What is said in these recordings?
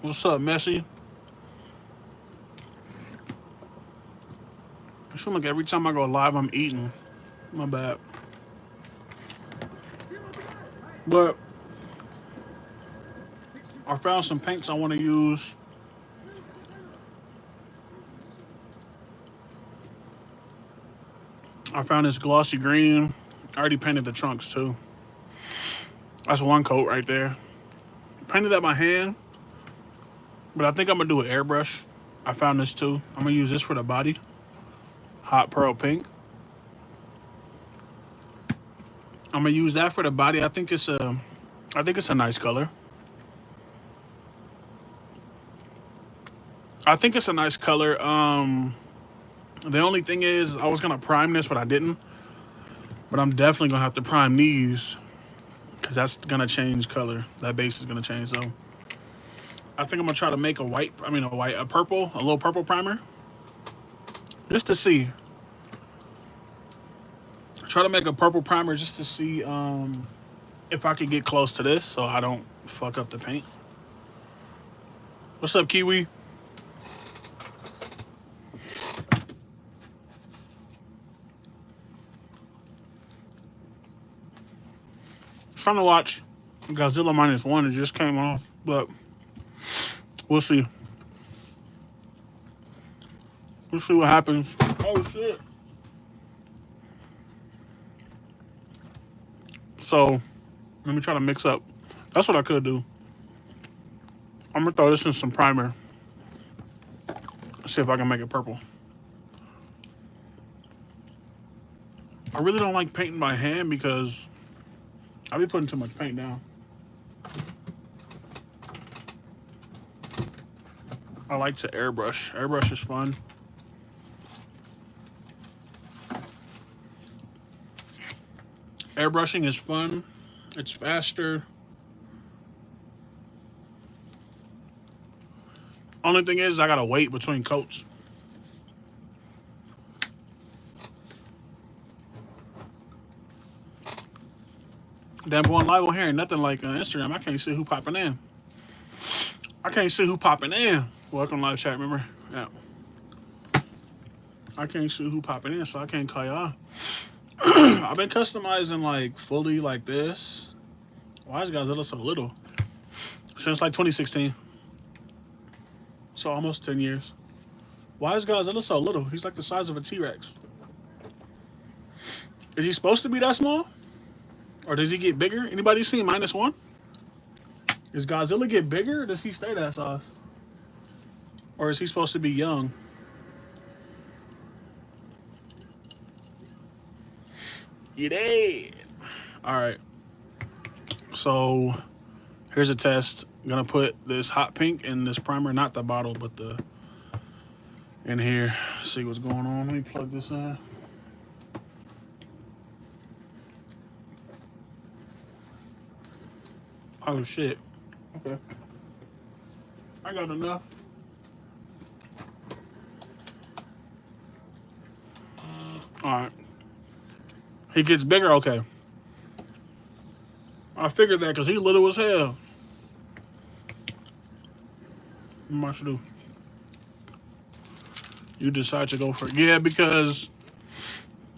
What's up, Messy? It seems like every time I go live, I'm eating. My bad. But I found some paints I want to use. I found this glossy green. I already painted the trunks too. That's one coat right there. Painted that by hand, but I think I'm gonna do an airbrush. I found this too. I'm gonna use this for the body. Hot pearl pink. I'm gonna use that for the body. I think it's a nice color. I think it's a nice color. The only thing is, I was gonna prime this, but I didn't. But I'm definitely gonna have to prime these because that's gonna change color. That base is gonna change. So I think I'm gonna try to make a white. I mean, a purple, a little purple primer, just to see. Try to make a purple primer just to see if I could get close to this, so I don't fuck up the paint. What's up, Kiwi? Trying to watch Godzilla -1. It just came off, but we'll see. We'll see what happens. Oh shit! So let me try to mix up. That's what I could do. I'm gonna throw this in some primer. See if I can make it purple. I really don't like painting by hand because I be putting too much paint down. I like to airbrush. Airbrush is fun. Airbrushing is fun. It's faster. Only thing is, I gotta wait between coats. Damn, going live on here ain't nothing like Instagram. I can't see who popping in. I can't see who popping in. Welcome live chat, remember? Yeah. I can't see who popping in, so I can't call y'all. I've been customizing like fully like this. Why is Godzilla so little? Since like 2016. So almost 10 years. Why is Godzilla so little? He's like the size of a T-Rex. Is he supposed to be that small? Or does he get bigger? Anybody seen -1? Does Godzilla get bigger or does he stay that size? Or is he supposed to be young? You dead. Alright. So here's a test. I'm gonna put this hot pink in this primer, not the bottle, but the in here. See what's going on. Let me plug this in. Oh shit. Okay. I got enough. Alright. He gets bigger? Okay. I figured that because he little as hell. What am I to do? You decide to go for it. Yeah, because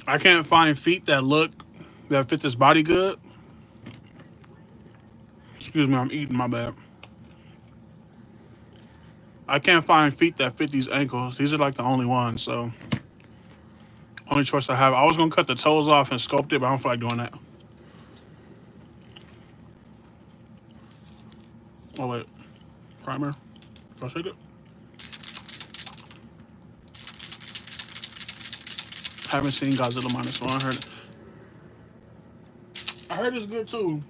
I can't find feet that fit this body good. Excuse me, I'm eating, my bad. I can't find feet that fit these ankles. These are like the only ones, so only choice I have. I was gonna cut the toes off and sculpt it, but I don't feel like doing that. Oh wait, primer. Do I shake it? Haven't seen Godzilla -1. I heard it's good too.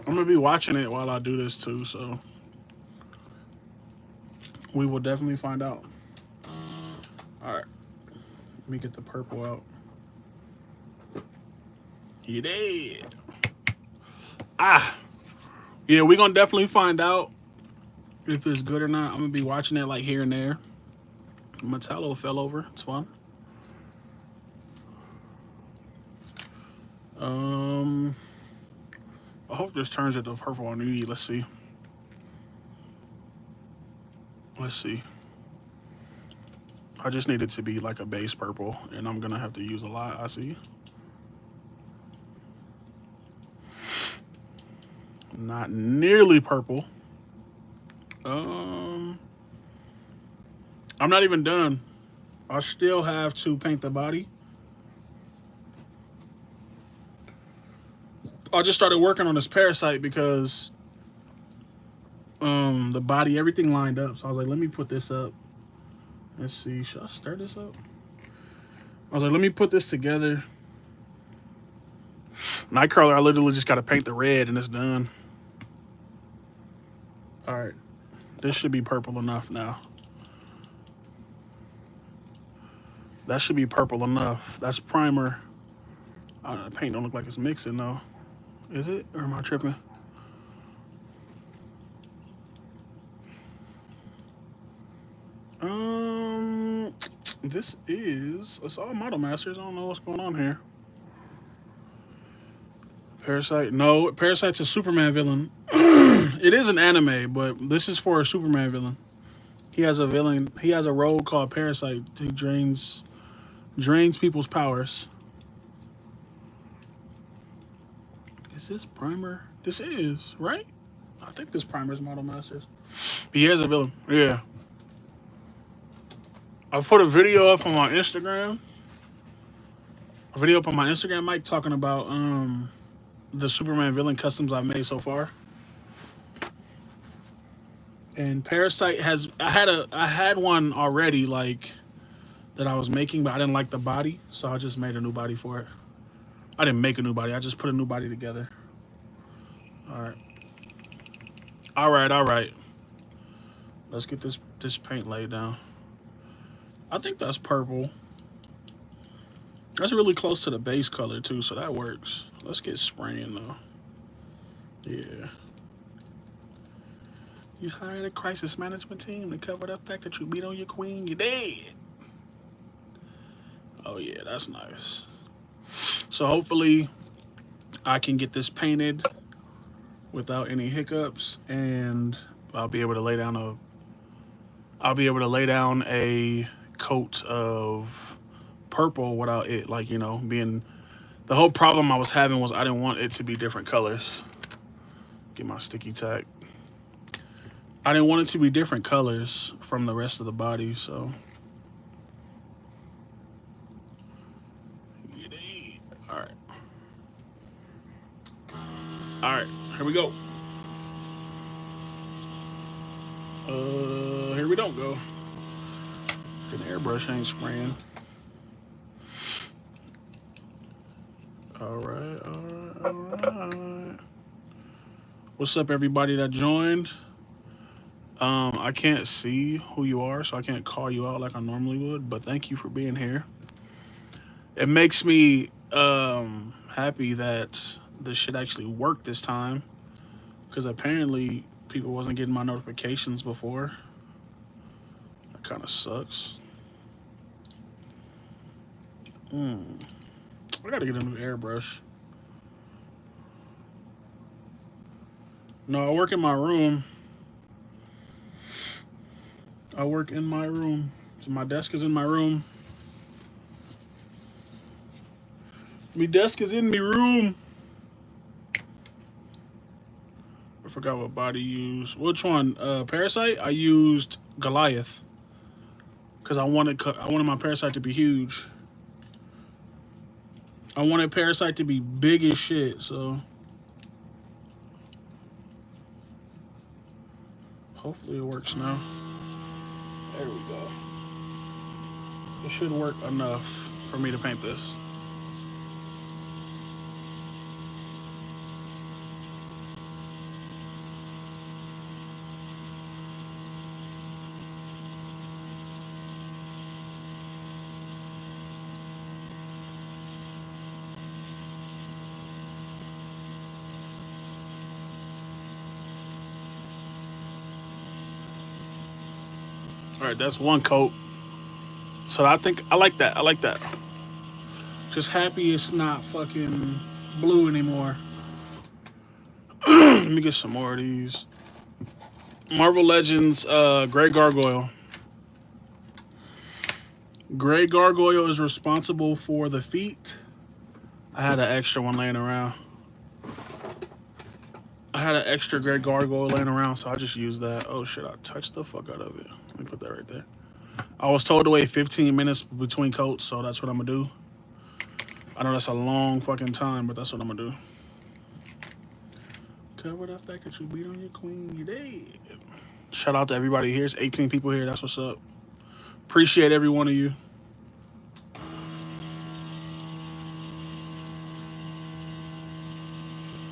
I'm gonna be watching it while I do this too, so we will definitely find out. All right, let me get the purple out. You dead. Ah, yeah, we gonna definitely find out if it's good or not. I'm gonna be watching it like here and there. Metallo fell over. It's fun. I hope this turns into purple on you. Let's see. Let's see. I just need it to be like a base purple, and I'm gonna have to use a lot, I see. Not nearly purple. I'm not even done. I still have to paint the body. I just started working on this Parasite because the body, everything lined up. So I was like, let me put this up. Let's see, should I stir this up? I was like, let me put this together. Nightcrawler, I literally just gotta paint the red and it's done. All right, this should be purple enough now. That should be purple enough. That's primer. The paint don't look like it's mixing though. Is it? Or am I tripping? This is, it's all Model Masters. I don't know what's going on here. Parasite, no, Parasite's a Superman villain. It is an anime, but this is for a Superman villain. He has a villain. He has a role called Parasite. He drains people's powers. Is this primer? This is, right? I think this primer is Model Masters. But he has a villain. Yeah. I put a video up on my Instagram. A video up on my Instagram, Mike, talking about the Superman villain customs I've made so far. And Parasite has, I had one already like that I was making, but I didn't like the body, so I just made a new body for it. I didn't make a new body. I just put a new body together. All right. All right, all right. Let's get this paint laid down. I think that's purple. That's really close to the base color too, so that works. Let's get spraying though. Yeah. You hired a crisis management team to cover the fact that you beat on your queen, you dead. Oh yeah, that's nice. So hopefully I can get this painted without any hiccups, and I'll be able to lay down a coat of purple without it, like, you know, being, the whole problem I was having was I didn't want it to be different colors. Get my sticky tack. I didn't want it to be different colors from the rest of the body, so. All right. All right, here we go. Here we don't go. An airbrush ain't spraying. All right, all right, all right. What's up, everybody that joined? I can't see who you are, so I can't call you out like I normally would, but thank you for being here. It makes me happy that this shit actually worked this time, because apparently people wasn't getting my notifications before. That kind of sucks. I gotta get a new airbrush. No, I work in my room. I work in my room. So my desk is in my room. My desk is in my room. I forgot what body to use. Which one? Parasite? I used Goliath. Because I wanted my Parasite to be huge. I wanted Parasite to be big as shit, so. Hopefully it works now. There we go. It should work enough for me to paint this. All right, that's one coat. So I think I like that. I like that. Just happy it's not fucking blue anymore. Let me get some more of these. Marvel Legends, Gray Gargoyle. Gray Gargoyle is responsible for the feet. I had an extra one laying around. I had an extra Gray Gargoyle laying around, so I just used that. Oh shit, I touched the fuck out of it. Let me put that right there. I was told to wait 15 minutes between coats, so that's what I'm gonna do. I know that's a long fucking time, but that's what I'm gonna do. Cover the fact that you beat on your queen, you dead. Shout out to everybody here. It's 18 people here. That's what's up. Appreciate every one of you.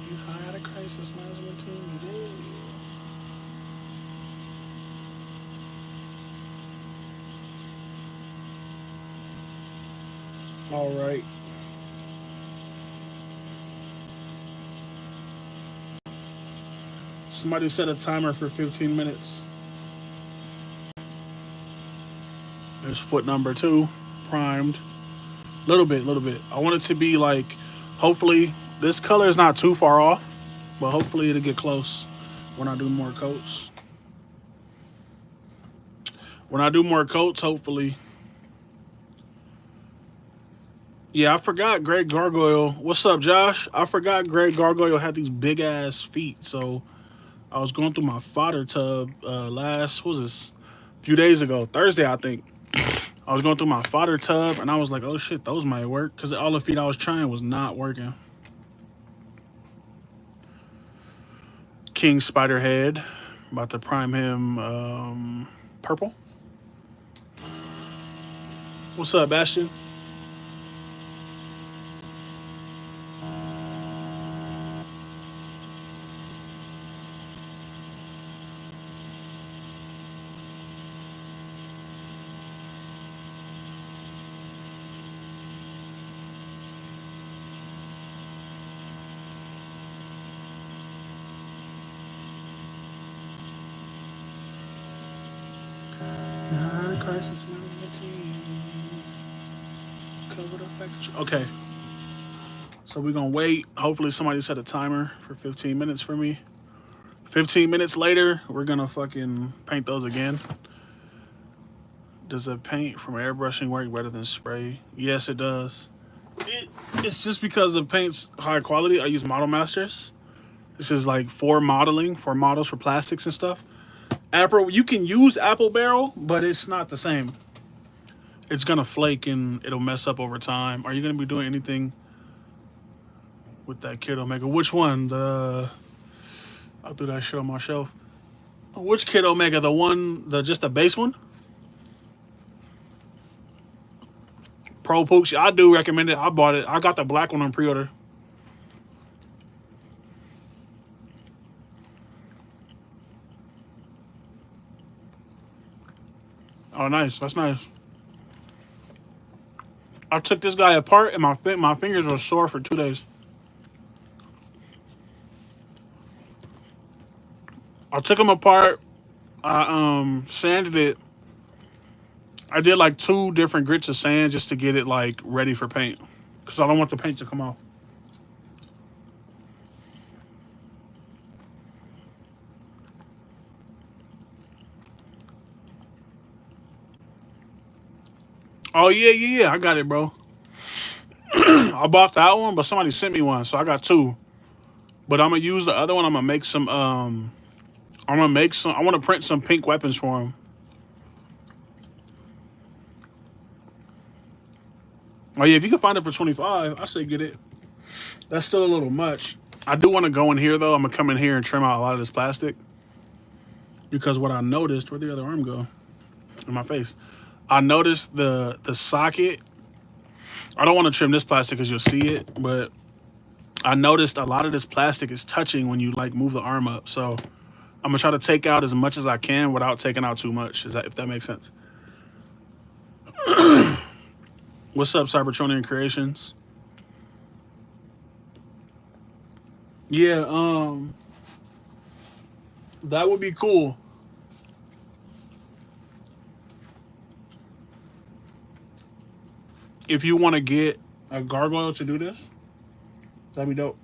You had a crisis management team, you dead. All right. Somebody set a timer for 15 minutes. There's foot number 2, primed. Little bit, little bit. I want it to be like, hopefully, this color is not too far off, but hopefully it'll get close when I do more coats. When I do more coats, hopefully. Yeah, I forgot Greg Gargoyle. What's up, Josh? I forgot Greg Gargoyle had these big ass feet, so I was going through my fodder tub what was this? A few days ago, Thursday, I think. I was going through my fodder tub, and I was like, oh shit, those might work, because all the feet I was trying was not working. King Spiderhead. About to prime him purple. What's up, Bastion? Okay. So we're going to wait. Hopefully somebody set a timer for 15 minutes for me. 15 minutes later, we're going to fucking paint those again. Does the paint from airbrushing work better than spray? Yes, it does. It's just because the paint's high quality. I use Model Masters. This is like for modeling, for models for plastics and stuff. Apple, you can use Apple Barrel, but it's not the same. It's gonna flake and it'll mess up over time. Are you gonna be doing anything with that Kid Omega? Which one? I'll do that shit on my shelf. Which Kid Omega? The one, just the base one? Pro Pooks. I do recommend it. I bought it. I got the black one on pre-order. Oh, nice. That's nice. I took this guy apart and my fingers were sore for 2 days. I took him apart. I sanded it. I did like 2 different grits of sand just to get it like ready for paint, because I don't want the paint to come off. Oh yeah. I got it, bro. I bought that one, but somebody sent me one, so I got 2. But I'm gonna use the other one. I'm gonna make some. I'm gonna make some. I want to print some pink weapons for him. Oh yeah, if you can find it for 25, I say get it. That's still a little much. I do want to go in here though. I'm gonna come in here and trim out a lot of this plastic, because what I noticed, where'd the other arm go? In my face. I noticed the socket. I don't want to trim this plastic because you'll see it, but I noticed a lot of this plastic is touching when you like move the arm up. So I'm gonna try to take out as much as I can without taking out too much. If that makes sense? What's up, Cybertronian Creations? Yeah, that would be cool. If you want to get a gargoyle to do this, that'd be dope.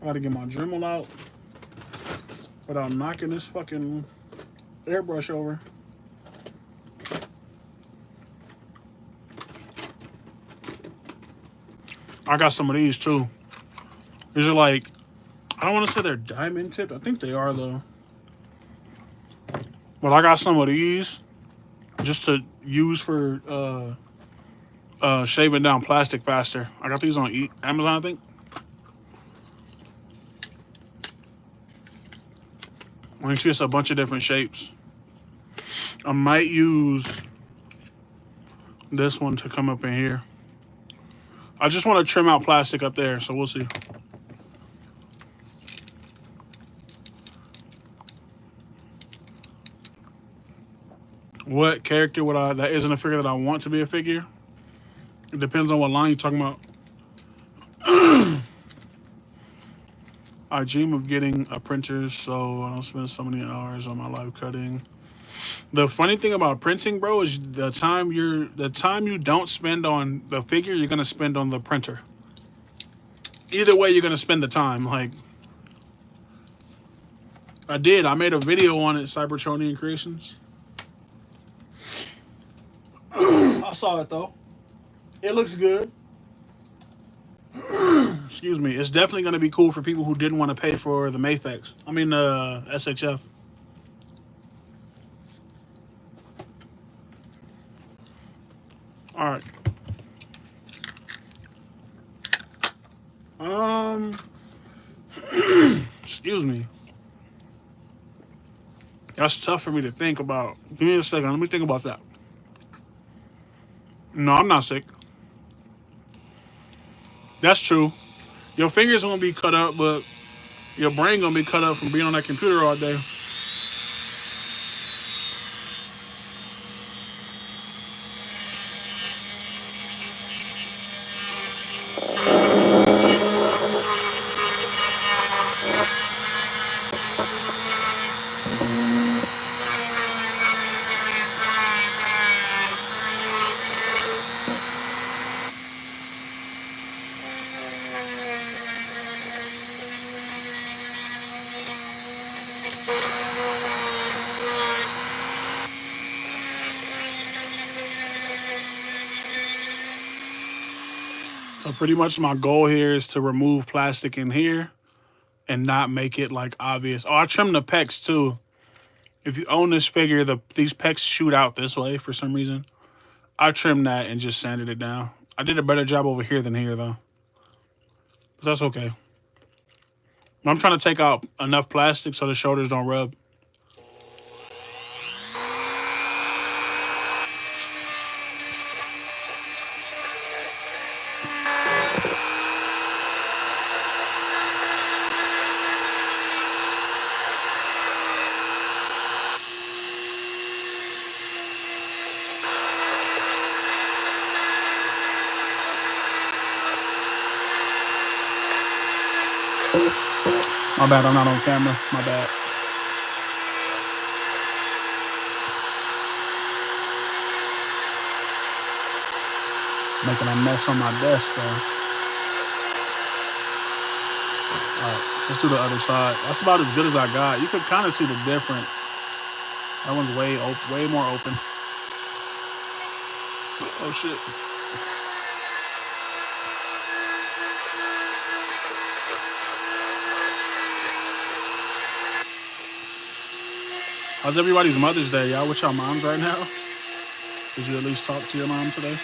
Gotta get my Dremel out without knocking this fucking airbrush over. I got some of these too. These are like, I don't want to say they're diamond tipped. I think they are though. But I got some of these just to use for shaving down plastic faster. I got these on Amazon, I think. It's just a bunch of different shapes. I might use this one to come up in here. I just want to trim out plastic up there, so we'll see. What character would I, that isn't a figure that I want to be a figure? It depends on what line you're talking about. I dream of getting a printer so I don't spend so many hours on my life cutting. The funny thing about printing, bro, is the time you don't spend on the figure, you're gonna spend on the printer. Either way, you're gonna spend the time. Like, I made a video on it, Cybertronian Creations. I saw it though. It looks good. Excuse me. It's definitely gonna be cool for people who didn't want to pay for the Mafex. I mean, SHF. All right. Excuse me. That's tough for me to think about. Give me a second. Let me think about that. No, I'm not sick. That's true. Your fingers gonna be cut up, but your brain gonna be cut up from being on that computer all day. So pretty much my goal here is to remove plastic in here and not make it like obvious. Oh, I trimmed the pecs too. If you own this figure, these pecs shoot out this way for some reason. I trimmed that and just sanded it down. I did a better job over here than here though. But that's okay. I'm trying to take out enough plastic so the shoulders don't rub. My bad, I'm not on camera. My bad. Making a mess on my desk though. Alright, let's do the other side. That's about as good as I got. You could kind of see the difference. That one's way more open. Oh shit. How's everybody's Mother's Day? Y'all with y'all moms right now? Did you at least talk to your mom today?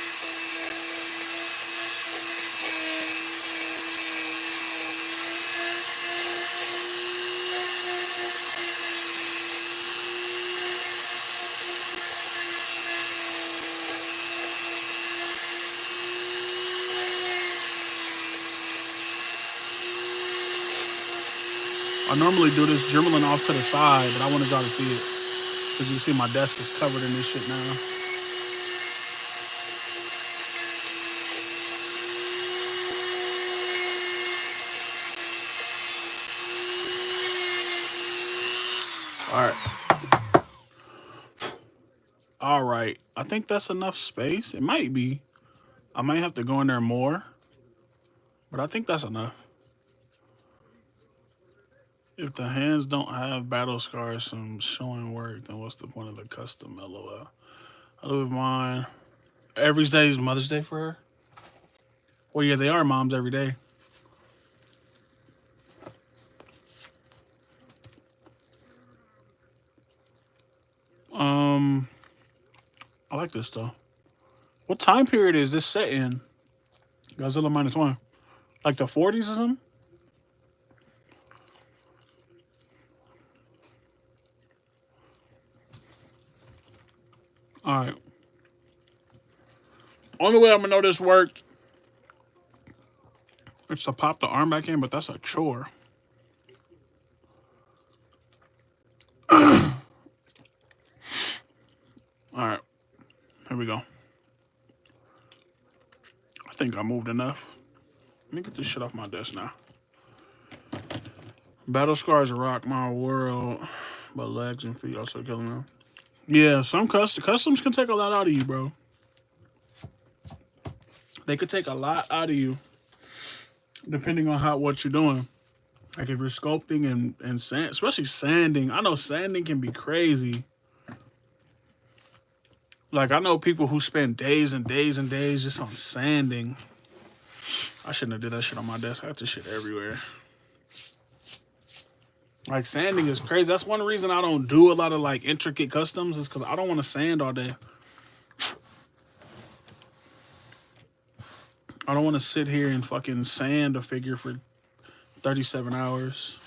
I normally do this dremeling off to the side, but I wanted y'all to see it. Because you see my desk is covered in this shit now. All right. I think that's enough space. It might be. I might have to go in there more. But I think that's enough. If the hands don't have battle scars from showing work, then what's the point of the custom? LOL. I live with mine. Every day is Mother's Day for her. Well, yeah, they are moms every day. Um, I like this though. What time period is this set in? Godzilla -1, like the 40s or something. All right. Only way I'm gonna know this worked is to pop the arm back in, but that's a chore. All right, here we go. I think I moved enough. Let me get this shit off my desk now. Battle scars rock my world, but legs and feet also killing them. Yeah, some customs can take a lot out of you, bro. They could take a lot out of you, depending on what you're doing. Like if you're sculpting and sand, especially sanding. I know sanding can be crazy. Like I know people who spend days and days and days just on sanding. I shouldn't have did that shit on my desk. I got this shit everywhere. Like sanding is crazy. That's one reason I don't do a lot of like intricate customs is because I don't want to sand all day. I don't want to sit here and fucking sand a figure for 37 hours.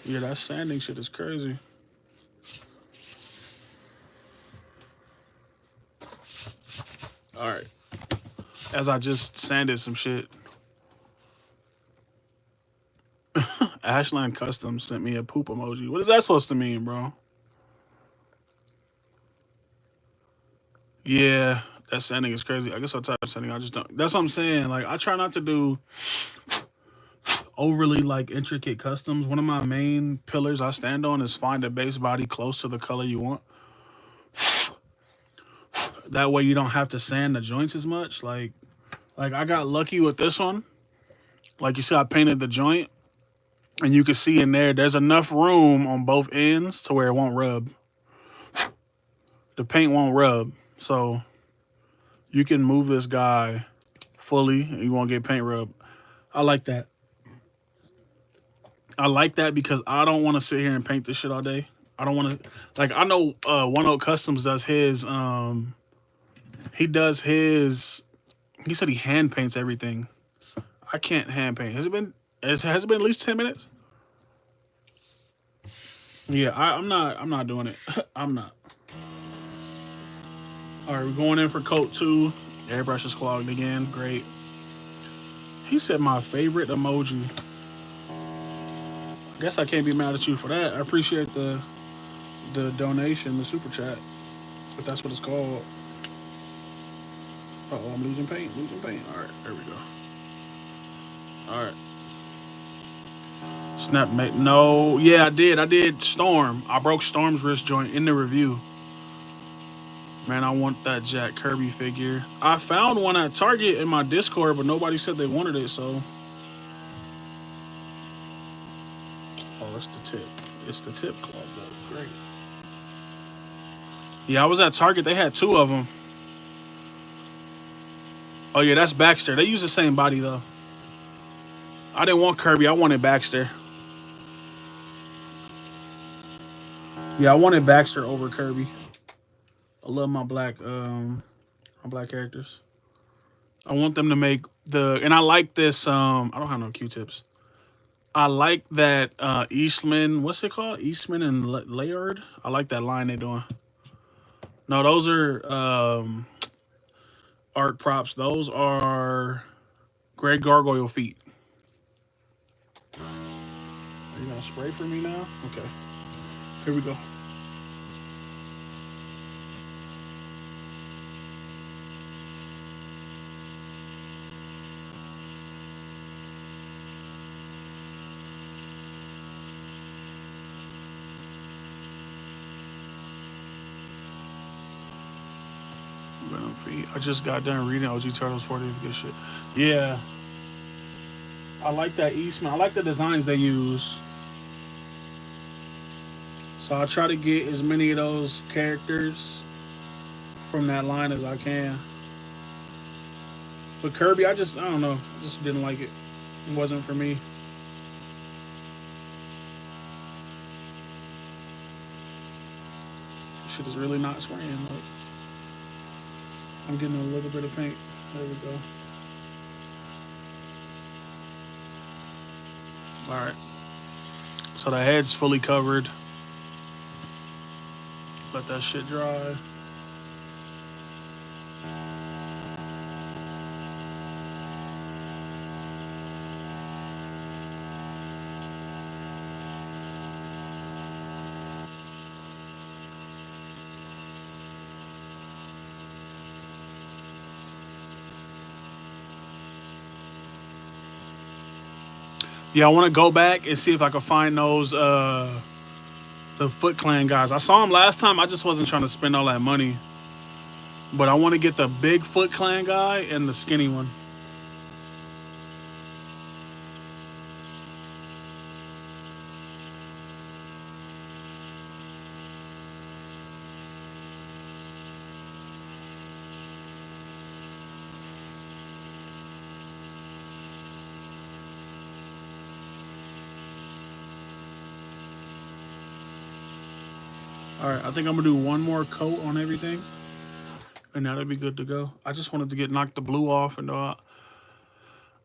Yeah, that sanding shit is crazy. All right. As I just sanded some shit. Ashland Customs sent me a poop emoji. What is that supposed to mean, bro? Yeah, that sanding is crazy. I guess I'll type sanding. I just don't. That's what I'm saying. Like, I try not to do overly like intricate customs. One of my main pillars I stand on is find a base body close to the color you want. That way you don't have to sand the joints as much. Like I got lucky with this one. Like you see, I painted the joint, and you can see in there, there's enough room on both ends to where it won't rub. The paint won't rub, so you can move this guy fully, and you won't get paint rub. I like that. I like that because I don't want to sit here and paint this shit all day. I don't want to like I know One Oak Customs does his he does his he said he hand paints everything. I can't hand paint. Has it been at least 10 minutes? Yeah, I'm not doing it. I'm not. All right, we're going in for coat 2. Airbrush is clogged again. Great. He said my favorite emoji. I guess I can't be mad at you for that. I appreciate the donation, the super chat, if that's what it's called. Uh oh, I'm losing paint. Losing paint. All right, there we go. All right. Snap mate. No, yeah, I did. I did Storm. I broke Storm's wrist joint in the review. Man, I want that Jack Kirby figure. I found one at Target in my Discord, but nobody said they wanted it, so. Oh, it's the tip. It's the tip club, though. Great. Yeah, I was at Target. They had 2 of them. Oh, yeah, that's Baxter. They use the same body, though. I didn't want Kirby. I wanted Baxter. Yeah, I wanted Baxter over Kirby. I love my black characters. I want them to make and I like this. I don't have no Q-tips. I like that Eastman. What's it called? Eastman and Layard. I like that line they're doing. No, those are art props. Those are Greg Gargoyle feet. Are you gonna spray for me now? Okay. Here we go. feet. I just got done reading OG Turtles 40th. Good shit. Yeah. I like that Eastman. I like the designs they use. So I try to get as many of those characters from that line as I can. But Kirby, I don't know. I just didn't like it. It wasn't for me. Shit is really not spraying. Look. I'm getting a little bit of paint. There we go. Alright. So the head's fully covered. Let that shit dry. Yeah, I want to go back and see if I can find those the Foot Clan guys. I saw them last time. I just wasn't trying to spend all that money. But I want to get the big Foot Clan guy and the skinny one. Alright, I think I'm going to do one more coat on everything. And that'll be good to go. I just wanted to get knock the blue off and knock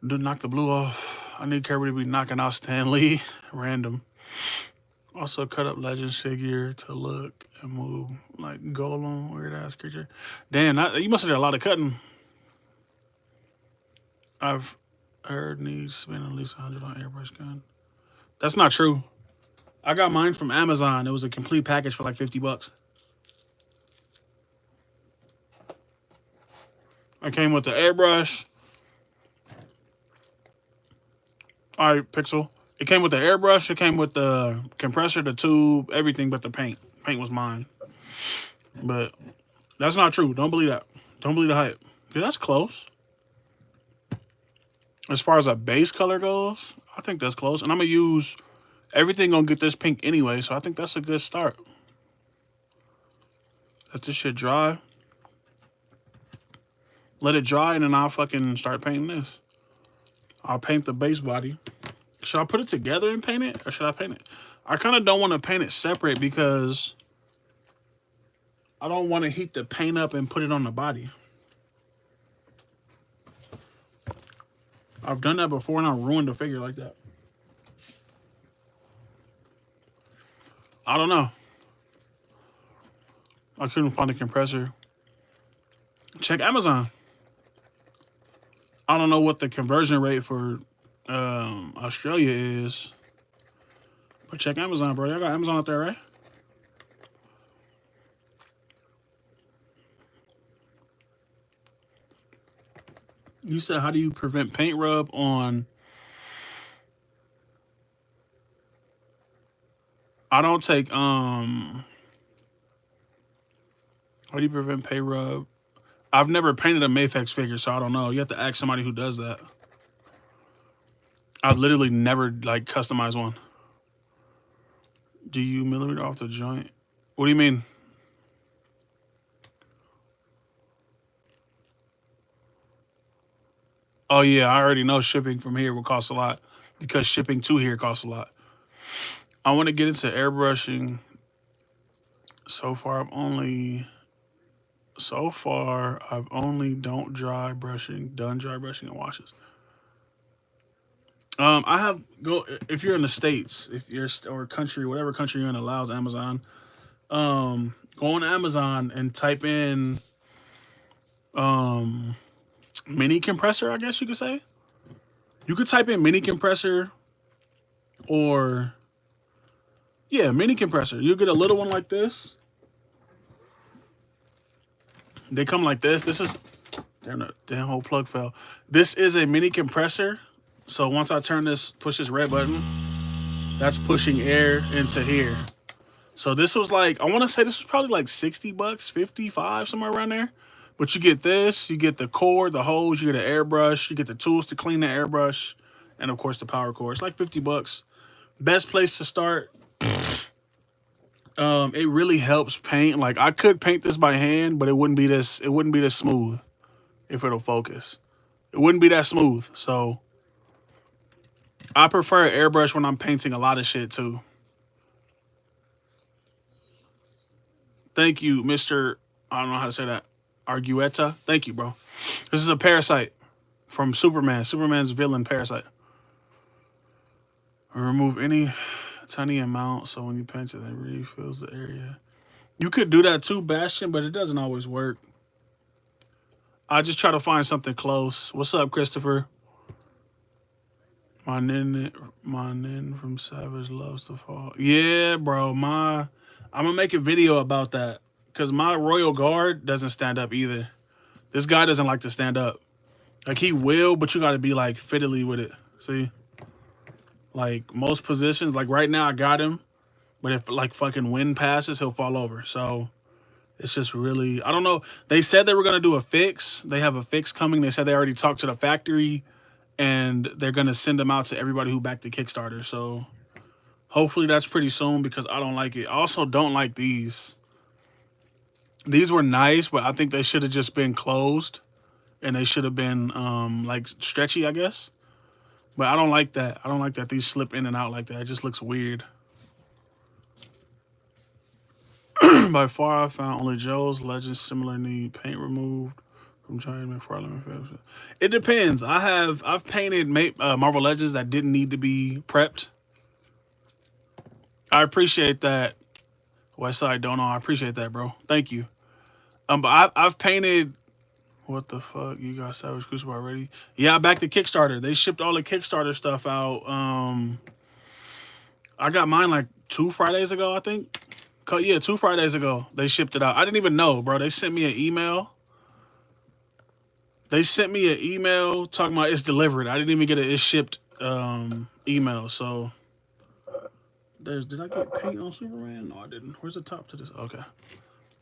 the blue off. I need Kirby to be knocking out Stan Lee. Random. Also cut up Legends figure to look and move like Golem, weird ass creature. Damn, you must have done a lot of cutting. I've heard needs spend at least 100 on airbrush gun. That's not true. I got mine from Amazon. It was a complete package for like 50 bucks. I came with the airbrush. All right, Pixel. It came with the airbrush. It came with the compressor, the tube, everything but the paint. Paint was mine. But that's not true. Don't believe that. Don't believe the hype. Dude, that's close. As far as a base color goes, I think that's close. And I'm going to use everything going to get this pink anyway, so I think that's a good start. Let this shit dry. Let it dry, and then I'll fucking start painting this. I'll paint the base body. Should I put it together and paint it, or should I paint it? I kind of don't want to paint it separate because I don't want to heat the paint up and put it on the body. I've done that before, and I ruined the figure like that. I don't know. I couldn't find a compressor. Check Amazon. I don't know what the conversion rate for Australia is. But check Amazon, bro. Y'all got Amazon out there, right? You said, how do you prevent paint rub on... I don't take, how do you prevent paint rub? I've never painted a Mafex figure, so I don't know. You have to ask somebody who does that. I've literally never, like, customized one. Do you millimeter off the joint? What do you mean? Oh, yeah, I already know shipping from here will cost a lot because shipping to here costs a lot. I want to get into airbrushing. So far, I've only done dry brushing and washes. I have if you're in the States, if you're or country, whatever country you're in allows Amazon. Go on Amazon and type in mini compressor, I guess you could say. You could type in mini compressor or yeah, mini compressor. You get a little one like this. They come like this. This is damn, the damn whole plug fell. This is a mini compressor. So once I turn this, push this red button, that's pushing air into here. So this was like, I want to say this was probably like 60 bucks, 55, somewhere around there. But you get this, you get the cord, the hose, you get an airbrush, you get the tools to clean the airbrush, and of course the power cord. It's like 50 bucks. Best place to start. It really helps paint. Like I could paint this by hand, but it wouldn't be this. It wouldn't be this smooth if it'll focus. It wouldn't be that smooth. So I prefer airbrush when I'm painting a lot of shit too. Thank you, Mr. I don't know how to say that. Argueta. Thank you, bro. This is a Parasite from Superman. Superman's villain, Parasite. Remove any tiny amount so when you pinch it, it refills the area. You could do that too, Bastion, but it doesn't always work. I just try to find something close. What's up, Christopher? My nin from Savage loves to fall. Yeah, bro. I'm gonna make a video about that because my Royal Guard doesn't stand up either. This guy doesn't like to stand up. Like he will, but you gotta be like fiddly with it. See? Like most positions, like right now I got him, but if like fucking wind passes, he'll fall over. So it's just really, I don't know. They said they were gonna do a fix. They have a fix coming. They said they already talked to the factory and they're gonna send them out to everybody who backed the Kickstarter. So hopefully that's pretty soon because I don't like it. I also don't like these. These were nice, but I think they should have just been closed and they should have been like stretchy, I guess. But I don't like that. I don't like that these slip in and out like that. It just looks weird. By far, I found only Joe's Legends similar need paint removed from trying McFarlane. It depends. I've painted Marvel Legends that didn't need to be prepped. I appreciate that. Westside don't know. I appreciate that, bro. Thank you. But I've painted. What the fuck? You got Savage Crucible already? Yeah, back to Kickstarter. They shipped all the Kickstarter stuff out. I got mine like 2 Fridays ago, I think. Yeah, 2 Fridays ago. They shipped it out. I didn't even know, bro. They sent me an email. They sent me an email talking about it's delivered. I didn't even get it's shipped email. So did I get paint on Superman? No, I didn't. Where's the top to this? Okay.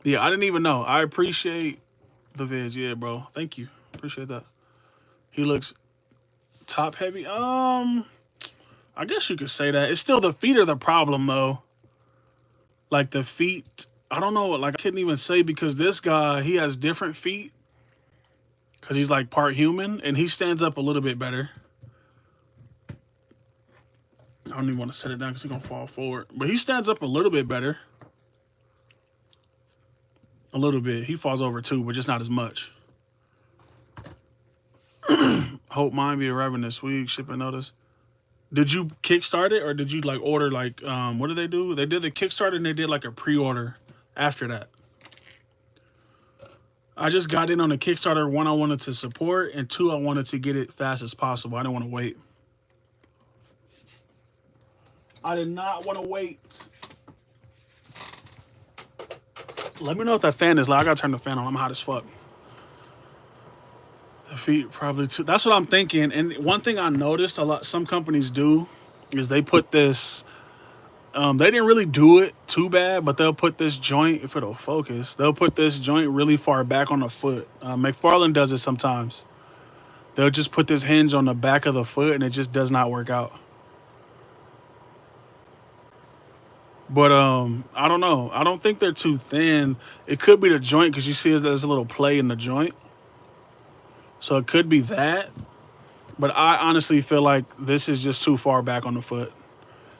Yeah, I didn't even know. I appreciate the vids. Yeah, bro. Thank you. Appreciate that. He looks top heavy. I guess you could say that. It's still the feet are the problem though. Like the feet, I don't know. Like I couldn't even say because this guy, he has different feet. Because he's like part human and he stands up a little bit better. I don't even want to set it down because he's going to fall forward. But he stands up a little bit better. A little bit. He falls over too, but just not as much. Hope mine be arriving this week. Shipping notice. Did you kickstart it or did you like order like, what did they do? They did the Kickstarter and they did like a pre-order after that. I just got in on the Kickstarter. 1, I wanted to support, and 2, I wanted to get it fast as possible. I didn't want to wait. I did not want to wait. Let me know if that fan is loud. I gotta turn the fan on. I'm hot as fuck. The feet probably too. That's what I'm thinking. And one thing I noticed some companies do is they put this. They didn't really do it too bad, but they'll put this joint, if it'll focus, they'll put this joint really far back on the foot. McFarlane does it sometimes. They'll just put this hinge on the back of the foot and it just does not work out. But I don't know. I don't think they're too thin. It could be the joint because you see there's a little play in the joint. So it could be that. But I honestly feel like this is just too far back on the foot.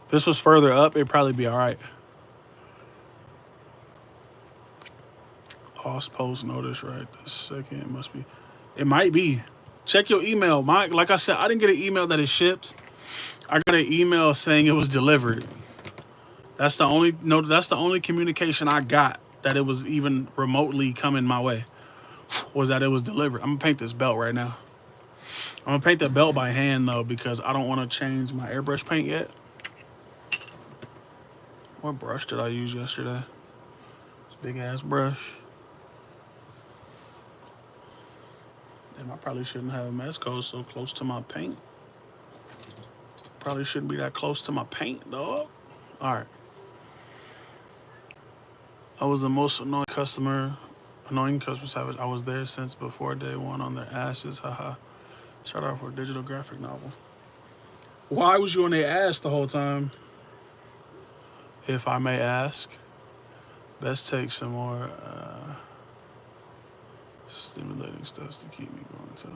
If this was further up, it'd probably be all right. Post notice right this second. It must be. It might be. Check your email. Like I said, I didn't get an email that it shipped. I got an email saying it was delivered. That's the only communication I got that it was even remotely coming my way. Was that it was delivered. I'm gonna paint this belt right now. I'm gonna paint the belt by hand though because I don't want to change my airbrush paint yet. What brush did I use yesterday? This big ass brush. Damn, I probably shouldn't have Mezco so close to my paint. Probably shouldn't be that close to my paint, dog. All right. I was the most annoying customer Annoying customer service. I was there since before day one on their asses. Haha. Shout out for a digital graphic novel. Why was you on their ass the whole time? If I may ask. Let's take some more stimulating stuff to keep me going to.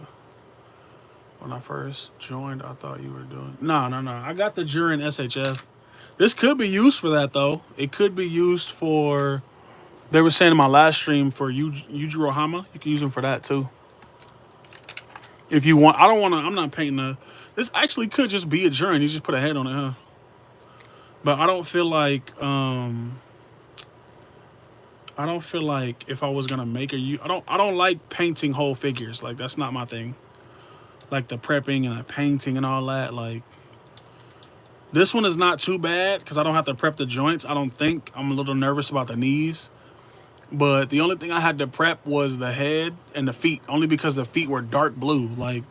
When I first joined, I thought you were doing. No. I got the Jurin SHF. This could be used for that though. It could be used for. They were saying in my last stream for Yujiro Hama. You can use them for that too. If you want, I don't want to. I'm not painting a. This actually could just be a Jurin. You just put a head on it, huh? But I don't feel like. I don't feel like if I was gonna make a. I don't like painting whole figures. Like that's not my thing. Like the prepping and the painting and all that. Like this one is not too bad because I don't have to prep the joints. I don't think. I'm a little nervous about the knees. But the only thing I had to prep was the head and the feet. Only because the feet were dark blue. Like,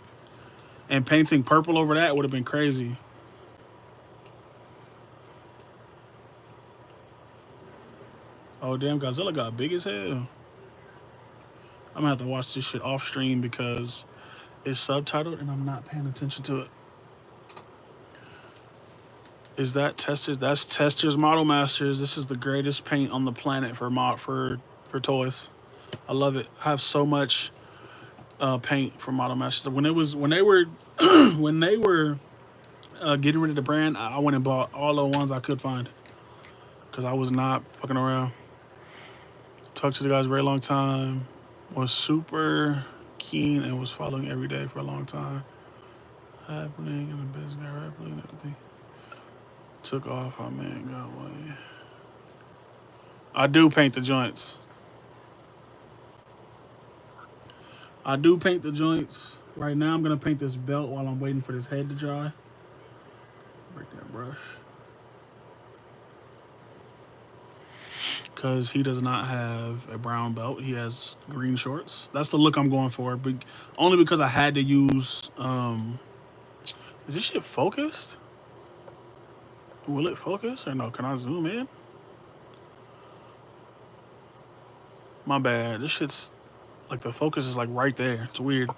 and painting purple over that would have been crazy. Oh damn, Godzilla got big as hell. I'm gonna have to watch this shit off stream because it's subtitled and I'm not paying attention to it. Is that Testers? That's Testers Model Masters. This is the greatest paint on the planet for toys. I love it. I have so much paint from Model Masters. When they were when they were getting rid of the brand, I went and bought all the ones I could find because I was not fucking around. Talked to the guys a very long time. Was super keen and was following every day for a long time. Happening in the business, rapidly and everything. Took off, I mean, got away. I do paint the joints. Right now I'm gonna paint this belt while I'm waiting for this head to dry. Break that brush. Because he does not have a brown belt. He has green shorts. That's the look I'm going for. But only because I had to use... is this shit focused? Will it focus or no? Can I zoom in? My bad. This shit's... Like the focus is like right there. It's weird.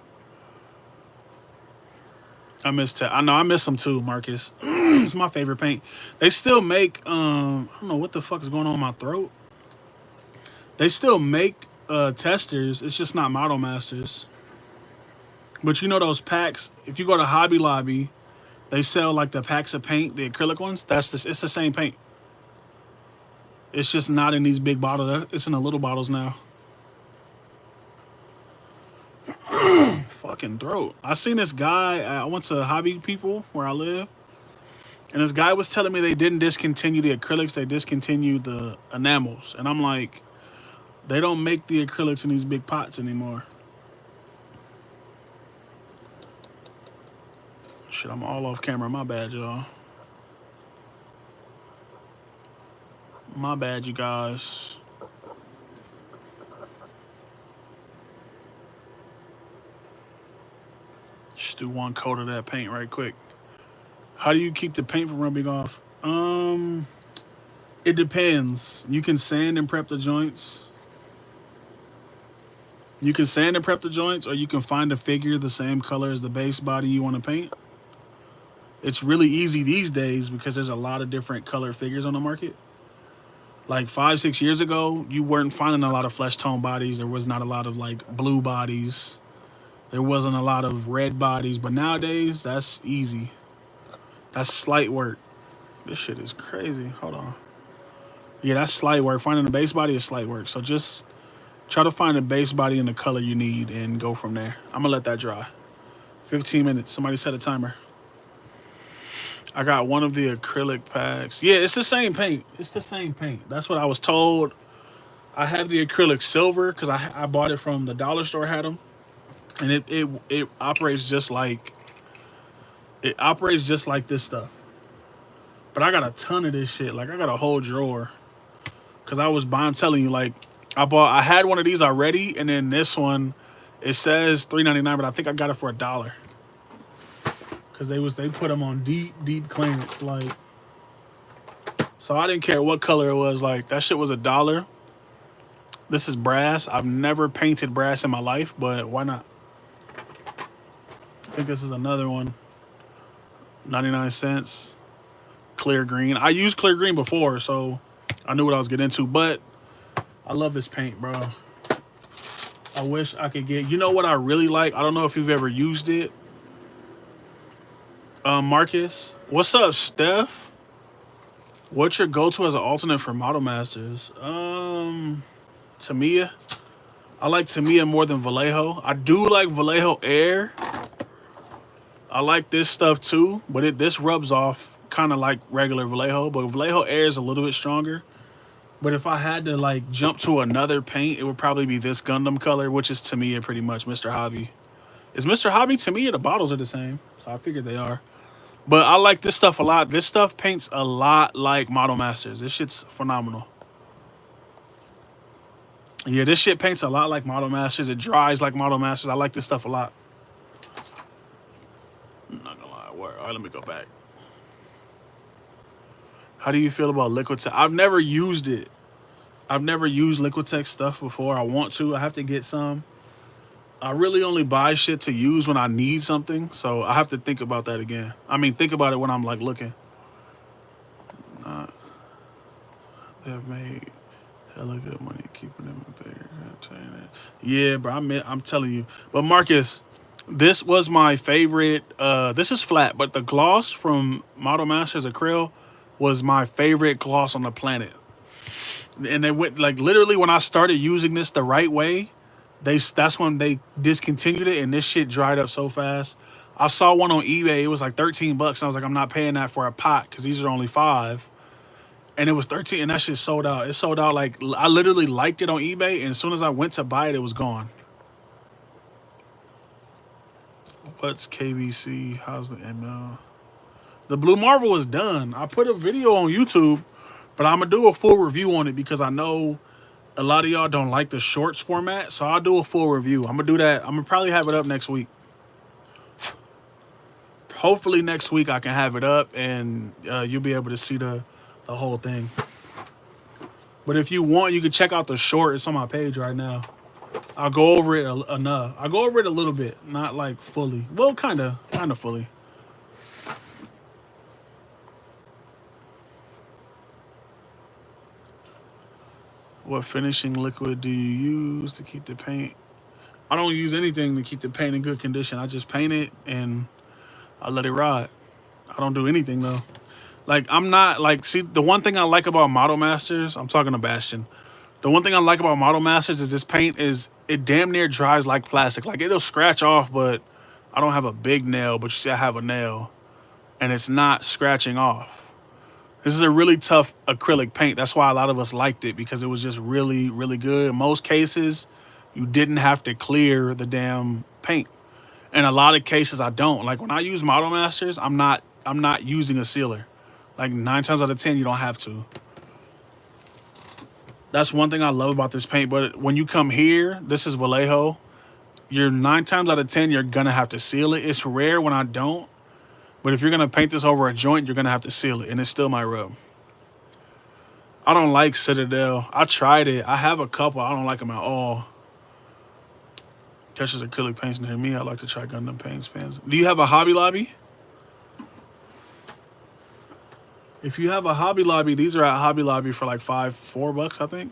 I miss them too, Marcus. It's my favorite paint. They still make... I don't know what the fuck is going on in my throat. They still make testers. It's just not Model Masters. But you know those packs, if you go to Hobby Lobby, they sell like the packs of paint, the acrylic ones. It's the same paint. It's just not in these big bottles. It's in the little bottles now. Fucking throat. I seen this guy. I went to Hobby People where I live. And this guy was telling me they didn't discontinue the acrylics. They discontinued the enamels. And I'm like... They don't make the acrylics in these big pots anymore. Shit, I'm all off camera. My bad, y'all. My bad, you guys. Just do one coat of that paint right quick. How do you keep the paint from rubbing off? It depends. You can sand and prep the joints. You can sand and prep the joints, or you can find a figure the same color as the base body you want to paint. It's really easy these days because there's a lot of different color figures on the market. Like 5-6 years ago, you weren't finding a lot of flesh tone bodies. There was not a lot of like blue bodies. There wasn't a lot of red bodies. But nowadays, that's easy. That's slight work. This shit is crazy. Hold on. Yeah, that's slight work. Finding a base body is slight work. So just... try to find a base body in the color you need and go from there. I'm gonna let that dry. 15 minutes. Somebody set a timer. I got one of the acrylic packs. Yeah, it's the same paint. It's the same paint. That's what I was told. I have the acrylic silver because I bought it from the dollar store. Had them, and it operates just like this stuff. But I got a ton of this shit. Like I got a whole drawer because I'm telling you, like. I had one of these already, and then this one, it says $3.99, but I think I got it for $1. Cause they put them on deep clearance, like. So I didn't care what color it was, like that shit was $1. This is brass. I've never painted brass in my life, but why not? I think this is another one. 99 cents. Clear green. I used clear green before, so I knew what I was getting into. But I love this paint, bro. I wish I could get... You know what I really like? I don't know if you've ever used it. Marcus. What's up, Steph? What's your go-to as an alternate for Model Masters? Tamiya. I like Tamiya more than Vallejo. I do like Vallejo Air. I like this stuff too, but this rubs off kind of like regular Vallejo. But Vallejo Air is a little bit stronger. But if I had to like jump to another paint, it would probably be this Gundam color, which is Tamiya pretty much, Mr. Hobby. Is Mr. Hobby Tamiya? The bottles are the same, so I figured they are. But I like this stuff a lot. This stuff paints a lot like Model Masters. This shit's phenomenal. Yeah, this shit paints a lot like Model Masters. It dries like Model Masters. I like this stuff a lot. I'm not gonna lie. All right, let me go back. How do you feel about Liquitex? I've never used it. I've never used Liquitex stuff before. I want to. I have to get some. I really only buy shit to use when I need something, so I have to think about that again. I mean, think about it when I'm like looking. They have made hella good money keeping them in bigger. Yeah, bro, I'm telling you. But Marcus, this was my favorite. This is flat, but the gloss from Model Masters Acryl was my favorite gloss on the planet. And they went like literally when I started using this the right way, that's when they discontinued it, and this shit dried up so fast. I saw one on eBay. It was like $13. And I was like, I'm not paying that for a pot because these are only 5. And it was 13, and that shit sold out. It sold out like I literally liked it on eBay, and as soon as I went to buy it, it was gone. What's KBC? How's the ML? The Blue Marvel is done. I put a video on YouTube, but I'm gonna do a full review on it because I know a lot of y'all don't like the shorts format, so I'll do a full review. I'm gonna do that. I'm gonna probably have it up next week. Hopefully next week I can have it up and you'll be able to see the whole thing. But if you want, you can check out the short. It's on my page right now. I'll go over it enough. I'll go over it a little bit, not like fully. Well, kind of fully. What finishing liquid do you use to keep the paint? I don't use anything to keep the paint in good condition. I just paint it and I let it ride. I don't do anything though. Like, I'm not like, see, the one thing I like about Model Masters, I'm talking to Bastion. The one thing I like about Model Masters is this paint it damn near dries like plastic. Like, it'll scratch off, but I don't have a big nail, but you see I have a nail and it's not scratching off. This is a really tough acrylic paint. That's why a lot of us liked it, because it was just really, really good. In most cases, you didn't have to clear the damn paint. In a lot of cases, I don't. Like, when I use Model Masters, I'm not using a sealer. Like 9 times out of 10, you don't have to. That's one thing I love about this paint. But when you come here, this is Vallejo. You're 9 times out of 10, you're gonna have to seal it. It's rare when I don't. But if you're gonna paint this over a joint, you're gonna have to seal it, and it still might rub. I don't like Citadel. I tried it. I have a couple. I don't like them at all. Catches acrylic paints near me. I like to try Gundam paints. Do you have a Hobby Lobby? If you have a Hobby Lobby, these are at Hobby Lobby for like $4, I think.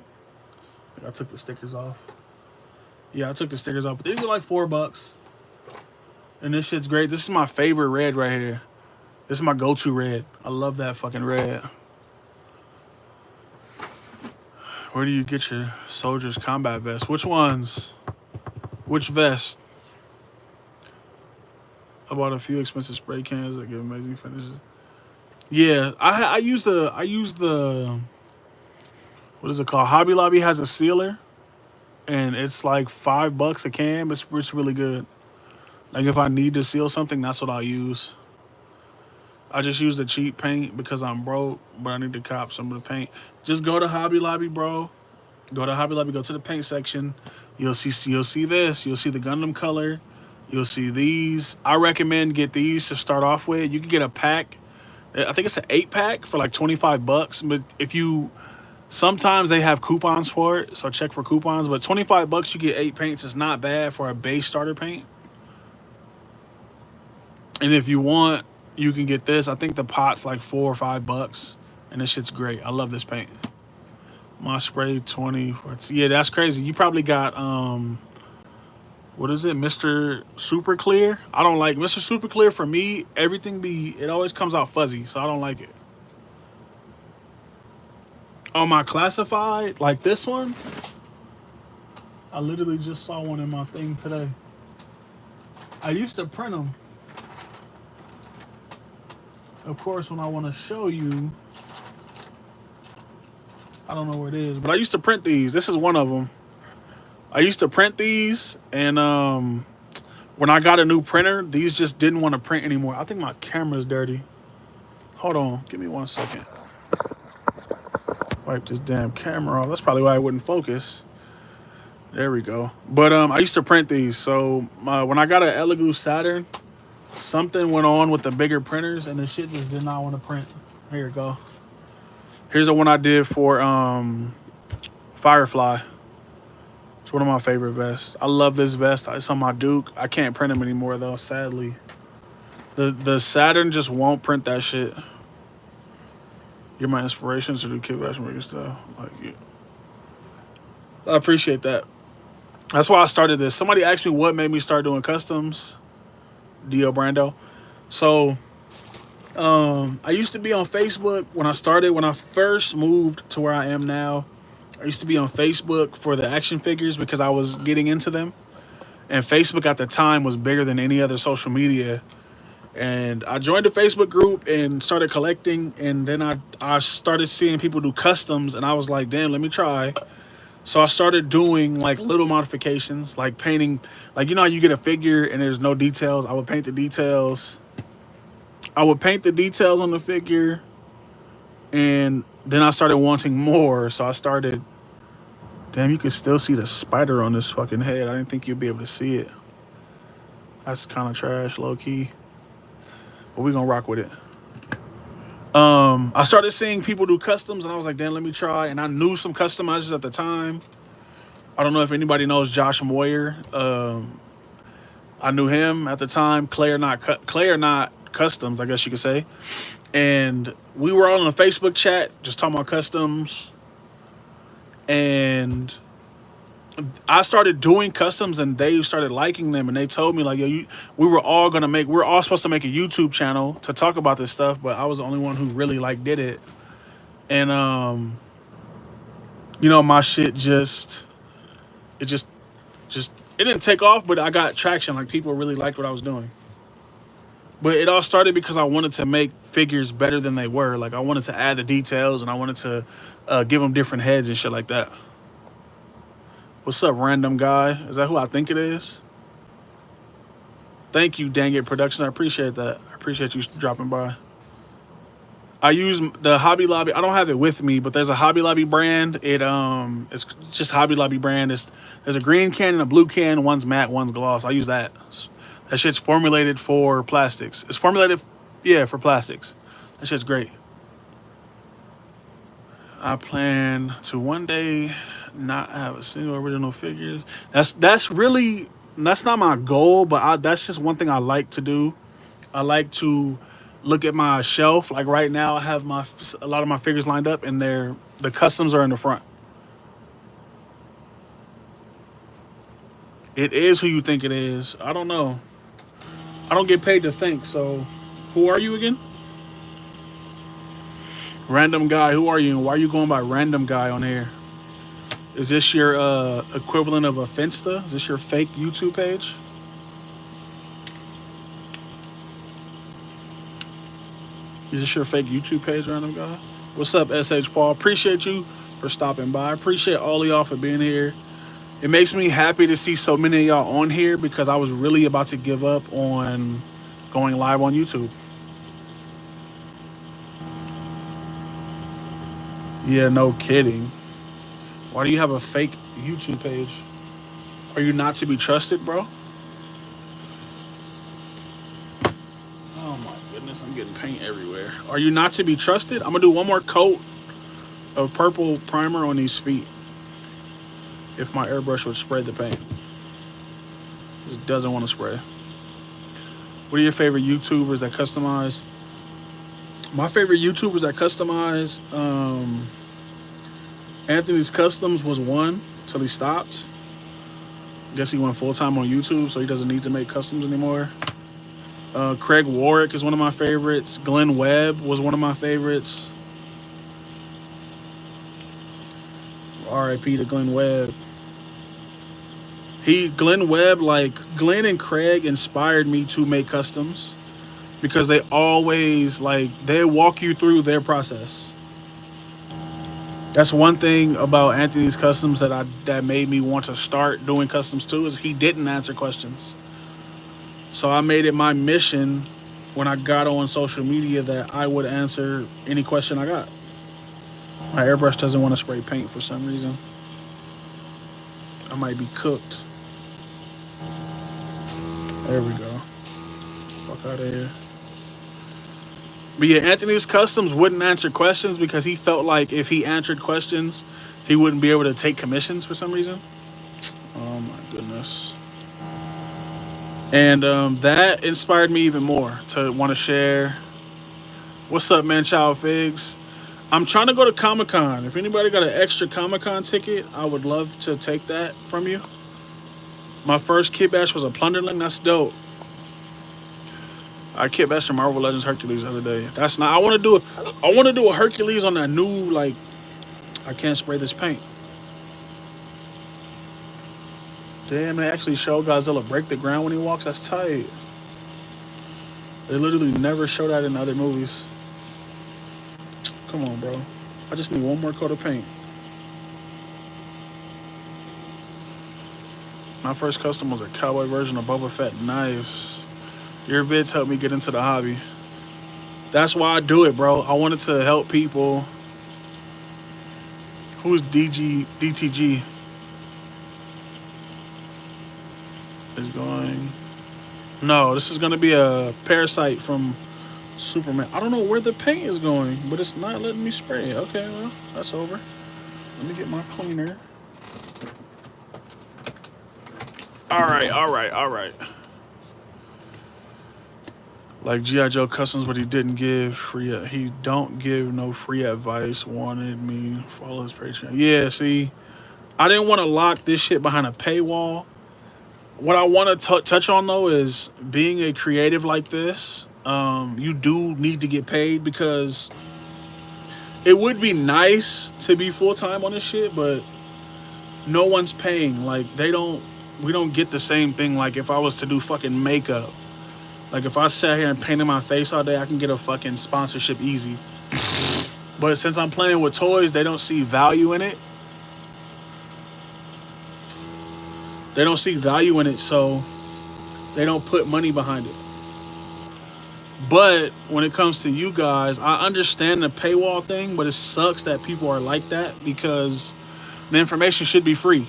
I took the stickers off. Yeah, I took the stickers off. But these are like $4. And this shit's great. This is my favorite red right here. This is my go-to red. I love that fucking red. Where do you get your soldiers combat vests? Which ones? Which vest? I bought a few expensive spray cans that give amazing finishes. Yeah, I use the what is it called? Hobby Lobby has a sealer, and it's like $5 a can. It's really good. Like, if I need to seal something, that's what I'll use. I just use the cheap paint because I'm broke, but I need to cop some of the paint. Just go to Hobby Lobby, bro. Go to Hobby Lobby. Go to the paint section. You'll see this. You'll see the Gundam color. You'll see these. I recommend get these to start off with. You can get a pack. I think it's an 8-pack for like $25. But if you Sometimes they have coupons for it, so check for coupons. But 25 bucks, you get 8 paints. It's not bad for a base starter paint. And if you want, you can get this. I think the pot's like $4 or $5, and this shit's great. I love this paint. My spray 20. Yeah, that's crazy. You probably got what is it, Mr. Super Clear? I don't like Mr. Super Clear. For me, it always comes out fuzzy, so I don't like it. On my classified, like this one, I literally just saw one in my thing today. I used to print them. Of course, when I want to show you, I don't know where it is, but I used to print these. This is one of them. I used to print these, and when I got a new printer, these just didn't want to print anymore. I think my camera's dirty. Hold on, give me 1 second. Wipe this damn camera off. That's probably why it wouldn't focus. There we go. But I used to print these. So when I got an Elegoo Saturn, something went on with the bigger printers, and the shit just did not want to print. Here you go. Here's the one I did for Firefly. It's one of my favorite vests. I love this vest. It's on my Duke. I can't print them anymore though, sadly. The Saturn just won't print that shit. You're my inspiration to do Kitbash making stuff. Like you. I appreciate that. That's why I started this. Somebody asked me what made me start doing customs. Dio Brando. So I used to be on Facebook when I first moved to where I am now. I used to be on Facebook for the action figures because I was getting into them. And Facebook at the time was bigger than any other social media. And I joined a Facebook group and started collecting. And then I started seeing people do customs. And I was like, damn, let me try. So I started doing like little modifications, like painting. Like, you know how you get a figure and there's no details? I would paint the details. I would paint the details on the figure. And then I started wanting more. So I started... Damn, you can still see the spider on this fucking head. I didn't think you'd be able to see it. That's kind of trash, low key. But we're gonna rock with it. I started seeing people do customs, and I was like, damn, let me try. And I knew some customizers at the time. I don't know if anybody knows Josh Moyer. I knew him at the time. Clay or not customs, I guess you could say. And we were all in a Facebook chat, just talking about customs. And I started doing customs, and they started liking them, and they told me like, yo, we're all supposed to make a YouTube channel to talk about this stuff, but I was the only one who really like did it. And my shit it didn't take off, but I got traction. Like, people really liked what I was doing. But it all started because I wanted to make figures better than they were. Like, I wanted to add the details, and I wanted to give them different heads and shit like that. What's up, random guy? Is that who I think it is? Thank you, Dang It Production. I appreciate that. I appreciate you dropping by. I use the Hobby Lobby. I don't have it with me, but there's a Hobby Lobby brand. It's just Hobby Lobby brand. There's a green can and a blue can. One's matte, one's gloss. I use that. That shit's formulated for plastics. It's formulated, for plastics. That shit's great. I plan to one day not have a single original figure. That's not my goal, but that's just one thing I like to do. I like to look at my shelf. Like right now, I have a lot of my figures lined up, and the customs are in the front. It is who you think it is. I don't know. I don't get paid to think, so who are you again? Random guy, who are you, and why are you going by random guy on here? Is this your equivalent of a Finsta? Is this your fake YouTube page? Is this your fake YouTube page, random guy? What's up, SH Paul? Appreciate you for stopping by. I appreciate all of y'all for being here. It makes me happy to see so many of y'all on here because I was really about to give up on going live on YouTube. Yeah, no kidding. Why do you have a fake YouTube page? Are you not to be trusted, bro? Oh my goodness, I'm getting paint everywhere. Are you not to be trusted? I'm gonna do one more coat a purple primer on these feet if my airbrush would spray the paint. It doesn't want to spray. What are your favorite YouTubers that customize? My favorite YouTubers that customize, Anthony's Customs was one till he stopped. Guess he went full time on YouTube, so he doesn't need to make customs anymore. Craig Warwick is one of my favorites. Glenn Webb was one of my favorites. R.I.P. to Glenn Webb. Glenn Webb, like Glenn and Craig inspired me to make customs because they always they walk you through their process. That's one thing about Anthony's Customs that made me want to start doing customs too, is he didn't answer questions. So I made it my mission when I got on social media that I would answer any question I got. My airbrush doesn't want to spray paint for some reason. I might be cooked. There we go. Fuck out of here. But yeah, Anthony's Customs wouldn't answer questions because he felt like if he answered questions, he wouldn't be able to take commissions for some reason. Oh my goodness. And that inspired me even more to want to share. What's up, man? Child Figs. I'm trying to go to Comic-Con. If anybody got an extra Comic-Con ticket, I would love to take that from you. My first Kitbash was a Plunderling. That's dope. I Kitbashed from Marvel Legends Hercules the other day. That's not. I want to do a Hercules on that new I can't spray this paint. Damn, they actually show Godzilla break the ground when he walks. That's tight. They literally never show that in other movies. Come on, bro. I just need one more coat of paint. My first custom was a cowboy version of Boba Fett. Nice. Your vids helped me get into the hobby. That's why I do it, bro. I wanted to help people. Who's DTG? Is going. No, this is going to be a Parasite from Superman. I don't know where the paint is going, but it's not letting me spray. Okay, well, that's over. Let me get my cleaner. All right. Like G.I. Joe Customs, but he didn't give free. He don't give no free advice. Wanted me to follow his Patreon. Yeah, see, I didn't want to lock this shit behind a paywall. What I want to touch on though is being a creative like this. You do need to get paid because it would be nice to be full time on this shit, but no one's paying. Like we don't get the same thing. Like if I was to do fucking makeup. Like, if I sat here and painted my face all day, I can get a fucking sponsorship easy. But since I'm playing with toys, they don't see value in it. They don't see value in it, so they don't put money behind it. But when it comes to you guys, I understand the paywall thing, but it sucks that people are like that because the information should be free.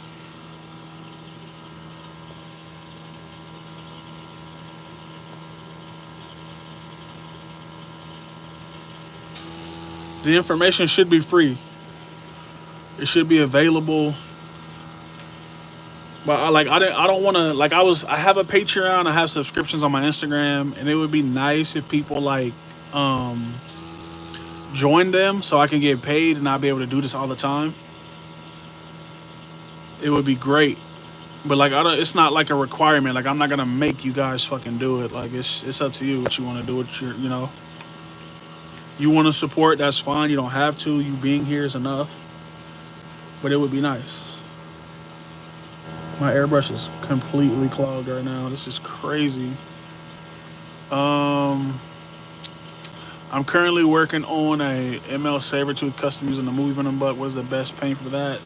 The information should be free. It should be available. But I don't want to I have a Patreon, I have subscriptions on my Instagram, and it would be nice if people join them so I can get paid and not be able to do this all the time. It would be great. But it's not like a requirement. Like I'm not gonna make you guys fucking do it. Like it's up to you what you want to do. What you want to support, that's fine. You don't have to. You being here is enough. But it would be nice. My airbrush is completely clogged right now. This is crazy. I'm currently working on a ML Sabertooth custom using the movie Venom Buck. What is the best paint for that?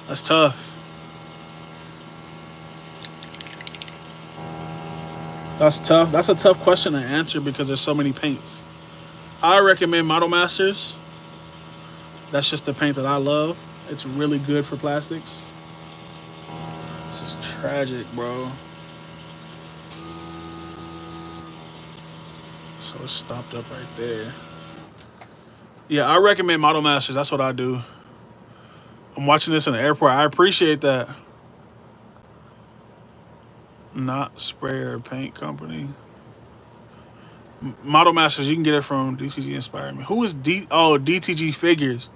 That's tough. That's a tough question to answer because there's so many paints. I recommend Model Masters. That's just the paint that I love. It's really good for plastics. This is tragic, bro. So it's stopped up right there. Yeah, I recommend Model Masters. That's what I do. I'm watching this in the airport. I appreciate that. Not Sprayer Paint Company. Model Masters, you can get it from DTG Inspired Me. Who is D? Oh, DTG Figures.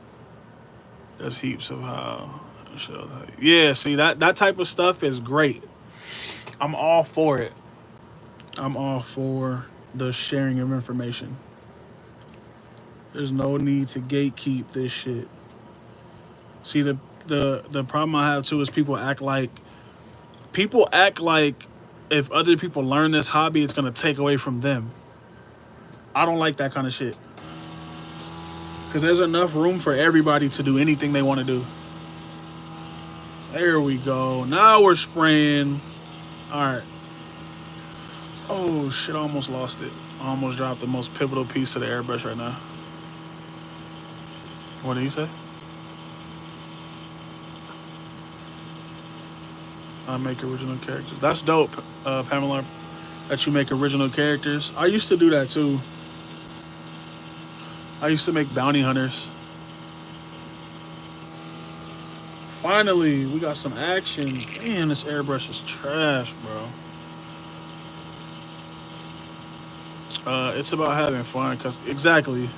There's heaps of how. Yeah, see that type of stuff is great. I'm all for it. I'm all for the sharing of information. There's no need to gatekeep this shit. See the problem I have too is people act like if other people learn this hobby, it's gonna take away from them. I don't like that kind of shit. Cause there's enough room for everybody to do anything they want to do. There we go. Now we're spraying. All right. Oh shit! I almost lost it. I almost dropped the most pivotal piece of the airbrush right now. What did he say? I make original characters. That's dope, Pamela. That you make original characters. I used to do that too. I used to make bounty hunters. Finally, we got some action. Man, this airbrush is trash, bro. It's about having fun, cause exactly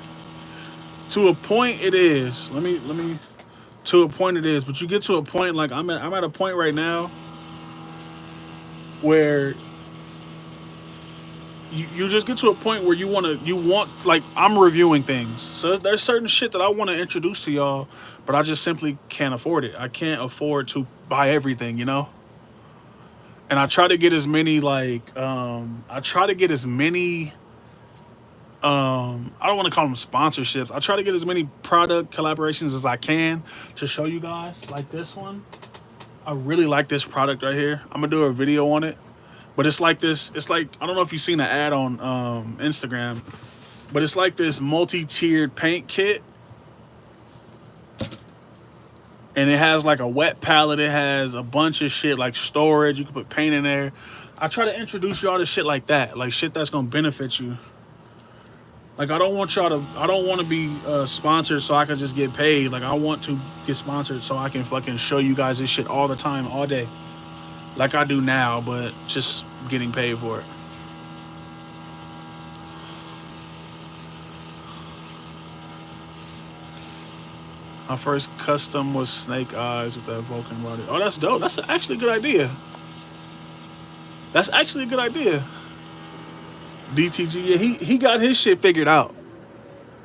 to a point it is. Let me. To a point it is, but you get to a point like I'm at a point right now where you just get to a point where you want like I'm reviewing things. So there's certain shit that I want to introduce to y'all, but I just simply can't afford it. I can't afford to buy everything, you know. And I try to get as many I try to get as many I don't want to call them sponsorships. I try to get as many product collaborations as I can to show you guys. Like this one, I really like this product right here. I'm gonna do a video on it. But it's like this. It's like I don't know if you've seen the ad on Instagram, but it's like this multi-tiered paint kit, and it has like a wet palette. It has a bunch of shit like storage. You can put paint in there. I try to introduce y'all to shit like that, like shit that's gonna benefit you. Like I don't want y'all to. I don't want to be sponsored so I can just get paid. Like I want to get sponsored so I can fucking show you guys this shit all the time, all day, like I do now, but just getting paid for it. My first custom was Snake Eyes with that Vulcan body. Oh, that's dope. That's actually a good idea. That's actually a good idea. DTG, yeah, he got his shit figured out.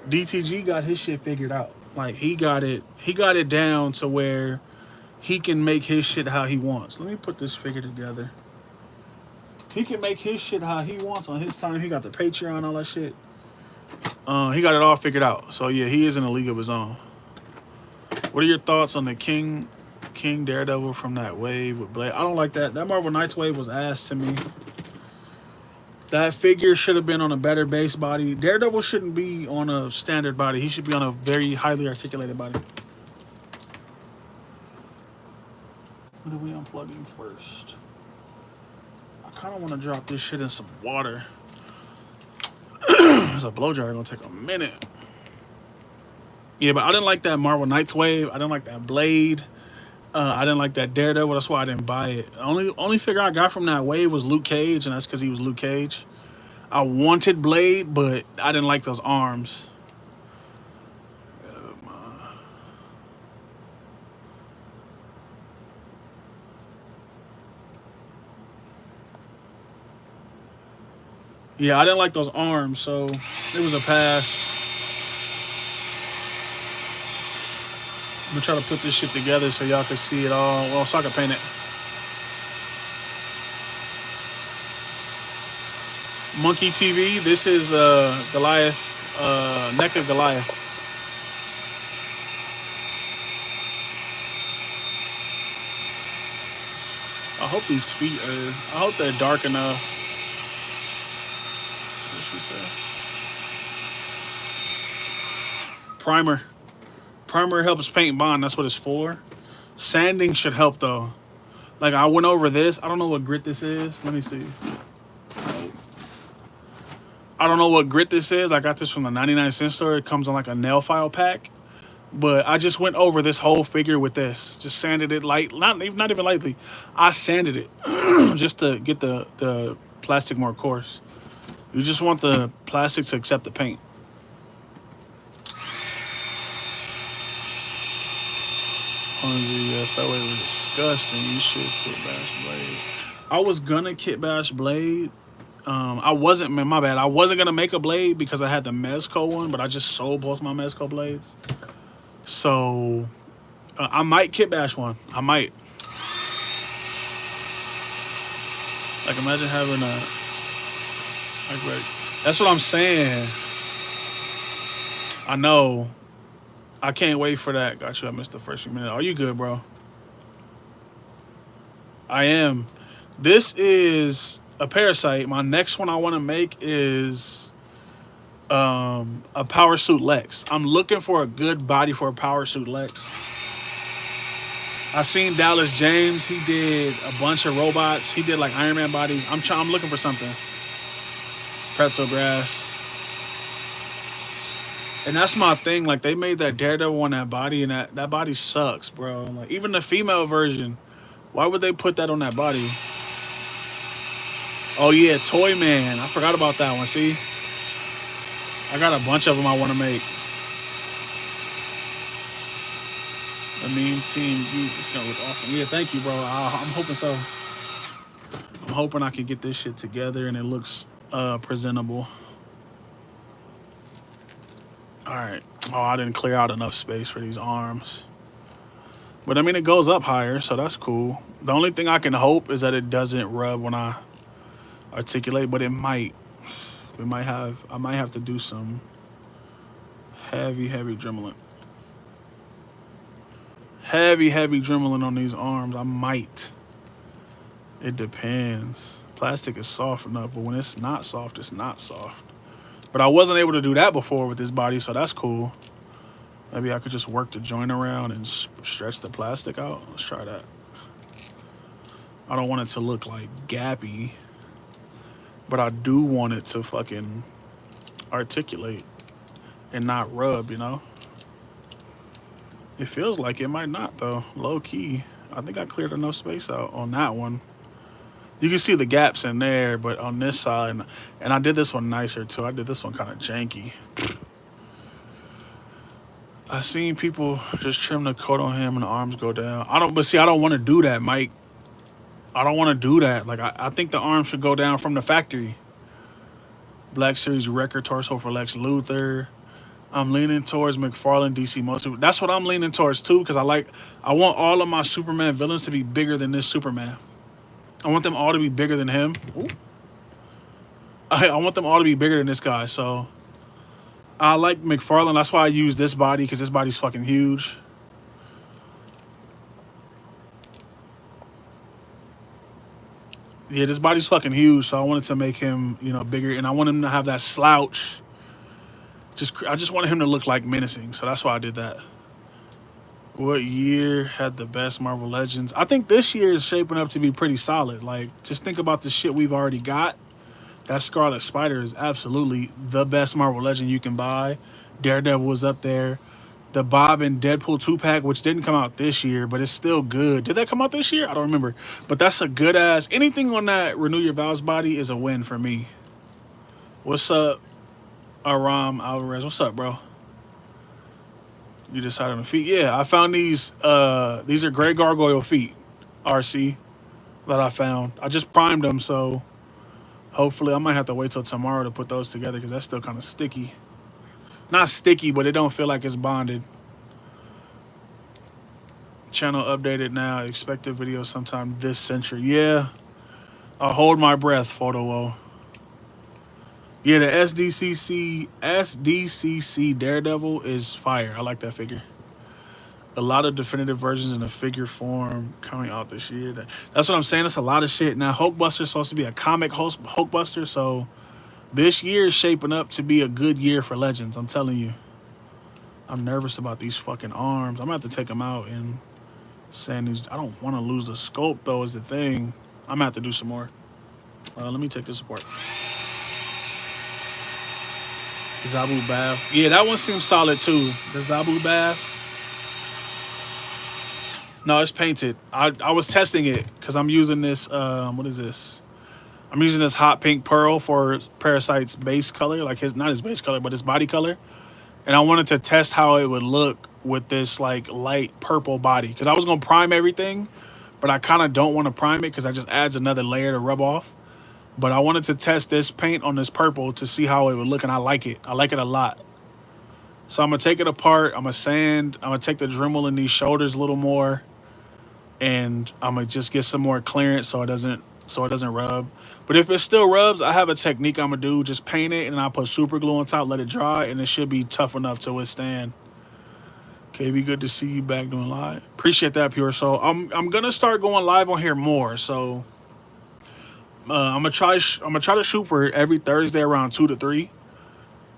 DTG got his shit figured out. Like he got it down to where he can make his shit how he wants. Let me put this figure together. He can make his shit how he wants on his time. He got the Patreon, all that shit. He got it all figured out. So yeah, he is in a league of his own. What are your thoughts on the King Daredevil from that wave with Blade? I don't like that. That Marvel Knights wave was ass to me. That figure should have been on a better base body. Daredevil shouldn't be on a standard body. He should be on a very highly articulated body. What are we unplugging first? I kind of want to drop this shit in some water. There's a blow dryer gonna take a minute. Yeah, but I didn't like that Marvel Knights wave. I didn't like that Blade. I didn't like that Daredevil. That's why I didn't buy it. The only figure I got from that wave was Luke Cage, and that's because he was Luke Cage. I wanted Blade, but I didn't like those arms. Yeah, I didn't like those arms, so it was a pass. I'm gonna try to put this shit together so y'all can see it all. Well, so I can paint it. Monkey TV. This is Goliath, NECA Goliath. I hope these feet are. I hope they're dark enough. What she say? Primer. Primer helps paint bond. That's what it's for. Sanding should help though. Like I went over this. I don't know what grit this is. Let me see. I don't know what grit this is. I got this from the 99-cent store. It comes on like a nail file pack. But I just went over this whole figure with this. Just sanded it light, not even lightly. I sanded it just to get the plastic more coarse. You just want the plastic to accept the paint. Yes, that way it was disgusting. You should Kitbash blade. I was gonna Kitbash blade. I wasn't, man, my bad. I wasn't gonna make a blade because I had the Mezco one, but I just sold both my Mezco blades. So I might Kitbash one. I might. Like, imagine having a. Like, that's what I'm saying. I know. I can't wait for that. Got you. I missed the first few minutes. Are you good, bro? I am. This is a Parasite. My next one I want to make is a Power Suit Lex. I'm looking for a good body for a Power Suit Lex. I seen Dallas James. He did a bunch of robots. He did like Iron Man bodies. I'm looking for something. Pretzel grass. And that's my thing. Like, they made that Daredevil on that body, and that body sucks, bro. Like, even the female version, why would they put that on that body? Oh yeah, Toy Man. I forgot about that one. See, I got a bunch of them I want to make. The meme team, it's gonna look awesome. Yeah, thank you, bro. I'm hoping so. I'm hoping I can get this shit together and it looks presentable. All right. Oh, I didn't clear out enough space for these arms. But I mean, it goes up higher, so that's cool. The only thing I can hope is that it doesn't rub when I articulate, but it might. I might have to do some heavy dremeling. Heavy dremeling on these arms. I might. It depends. Plastic is soft enough, but when it's not soft, it's not soft. But I wasn't able to do that before with this body, so that's cool. Maybe I could just work the joint around and stretch the plastic out. Let's try that. I don't want it to look like gappy, but I do want it to fucking articulate and not rub, you know? It feels like it might not, though. Low key. I think I cleared enough space out on that one. You can see the gaps in there, but on this side, and I did this one nicer too. I did this one kind of janky. I seen people just trim the coat on him and the arms go down. I don't want to do that, Mike. I don't want to do that. Like, I think the arms should go down from the factory. Black Series record torso for Lex Luthor. I'm leaning towards McFarlane, DC mostly. That's what I'm leaning towards too, because I want all of my Superman villains to be bigger than this Superman. I want them all to be bigger than him. I want them all to be bigger than this guy. So I like McFarlane. That's why I use this body, because this body's fucking huge. Yeah, this body's fucking huge, so I wanted to make him, you know, bigger, and I want him to have that slouch. I just wanted him to look like menacing, so that's why I did that. What year had the best Marvel Legends? I think this year is shaping up to be pretty solid. Like, just think about the shit we've already got. That Scarlet Spider is absolutely the best Marvel Legend you can buy. Daredevil was up there. The Bob and Deadpool 2-pack, which didn't come out this year, but it's still good. Did that come out this year? I don't remember. But that's a good ass. Anything on that Renew Your Vows body is a win for me. What's up, Aram Alvarez? What's up, bro? You decided on the feet? Yeah, I found these. These are gray gargoyle feet, RC, that I found. I just primed them, so hopefully I might have to wait till tomorrow to put those together, because that's still kind of sticky. Not sticky, but it don't feel like it's bonded. Channel updated now. Expected video sometime this century. Yeah. I'll hold my breath, Photo. Yeah, the SDCC Daredevil is fire. I like that figure. A lot of definitive versions in the figure form coming out this year. That's what I'm saying. It's a lot of shit. Now, Hulkbuster's supposed to be a comic Hulkbuster, so this year is shaping up to be a good year for Legends. I'm telling you. I'm nervous about these fucking arms. I'm going to have to take them out and sand these. I don't want to lose the sculpt, though, is the thing. I'm going to have to do some more. Let me take this apart. Zabu Bath. Yeah, that one seems solid too. The Zabu Bath. No, it's painted. I was testing it because I'm using this. What is this? I'm using this hot pink pearl for Parasite's base color, like his not his base color, but his body color. And I wanted to test how it would look with this like light purple body because I was gonna prime everything, but I kind of don't want to prime it because that just adds another layer to rub off. But I wanted to test this paint on this purple to see how it would look, and I like it. I like it a lot. So I'm gonna take it apart. I'm gonna sand. I'm gonna take the Dremel in these shoulders a little more, and I'm gonna just get some more clearance so it doesn't rub. But if it still rubs, I have a technique I'm gonna do. Just paint it, and I put super glue on top, let it dry, and it should be tough enough to withstand. Okay, be good to see you back doing live. Appreciate that, Pure Soul. I'm gonna start going live on here more. So I'm gonna try to shoot for every Thursday around 2 to 3,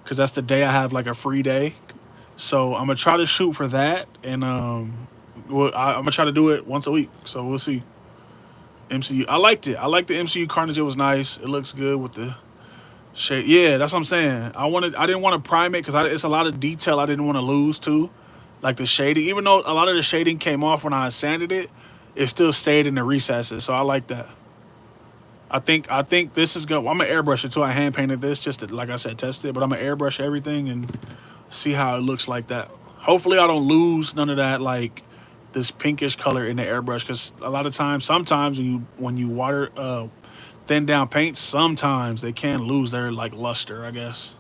because that's the day I have like a free day. So I'm gonna try to shoot for that, and I'm gonna try to do it once a week. So we'll see. MCU, I liked it. I liked the MCU Carnage. It was nice. It looks good with the shade. Yeah, that's what I'm saying. I didn't want to prime it because it's a lot of detail I didn't want to lose too, like the shading. Even though a lot of the shading came off when I sanded it, it still stayed in the recesses. So I like that. I think this is good. I'm gonna airbrush it too. I hand painted this just to, like I said, test it. But I'm gonna airbrush everything and see how it looks like that. Hopefully I don't lose none of that like this pinkish color in the airbrush, because a lot of times, sometimes when you water thin down paint, sometimes they can lose their like luster, I guess.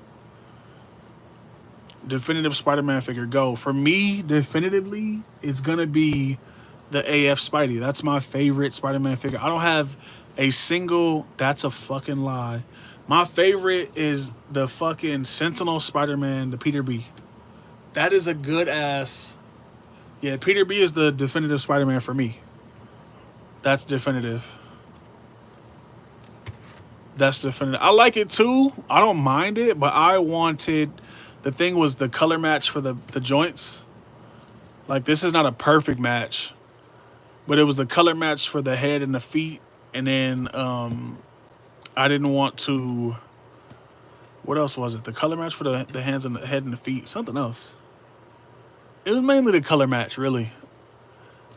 Definitive Spider-Man figure, go. For me, definitively, it's gonna be the AF Spidey. That's my favorite Spider-Man figure. I don't have a single. That's a fucking lie. My favorite is the fucking Sentinel Spider-Man, the Peter B. That is a good ass. Yeah, Peter B is the definitive Spider-Man for me. That's definitive. That's definitive. I like it too. I don't mind it, but I wanted. The thing was the color match for the joints. Like, this is not a perfect match, but it was the color match for the head and the feet. And then I didn't want to. What else was it? The color match for the hands and the head and the feet. Something else. It was mainly the color match, really.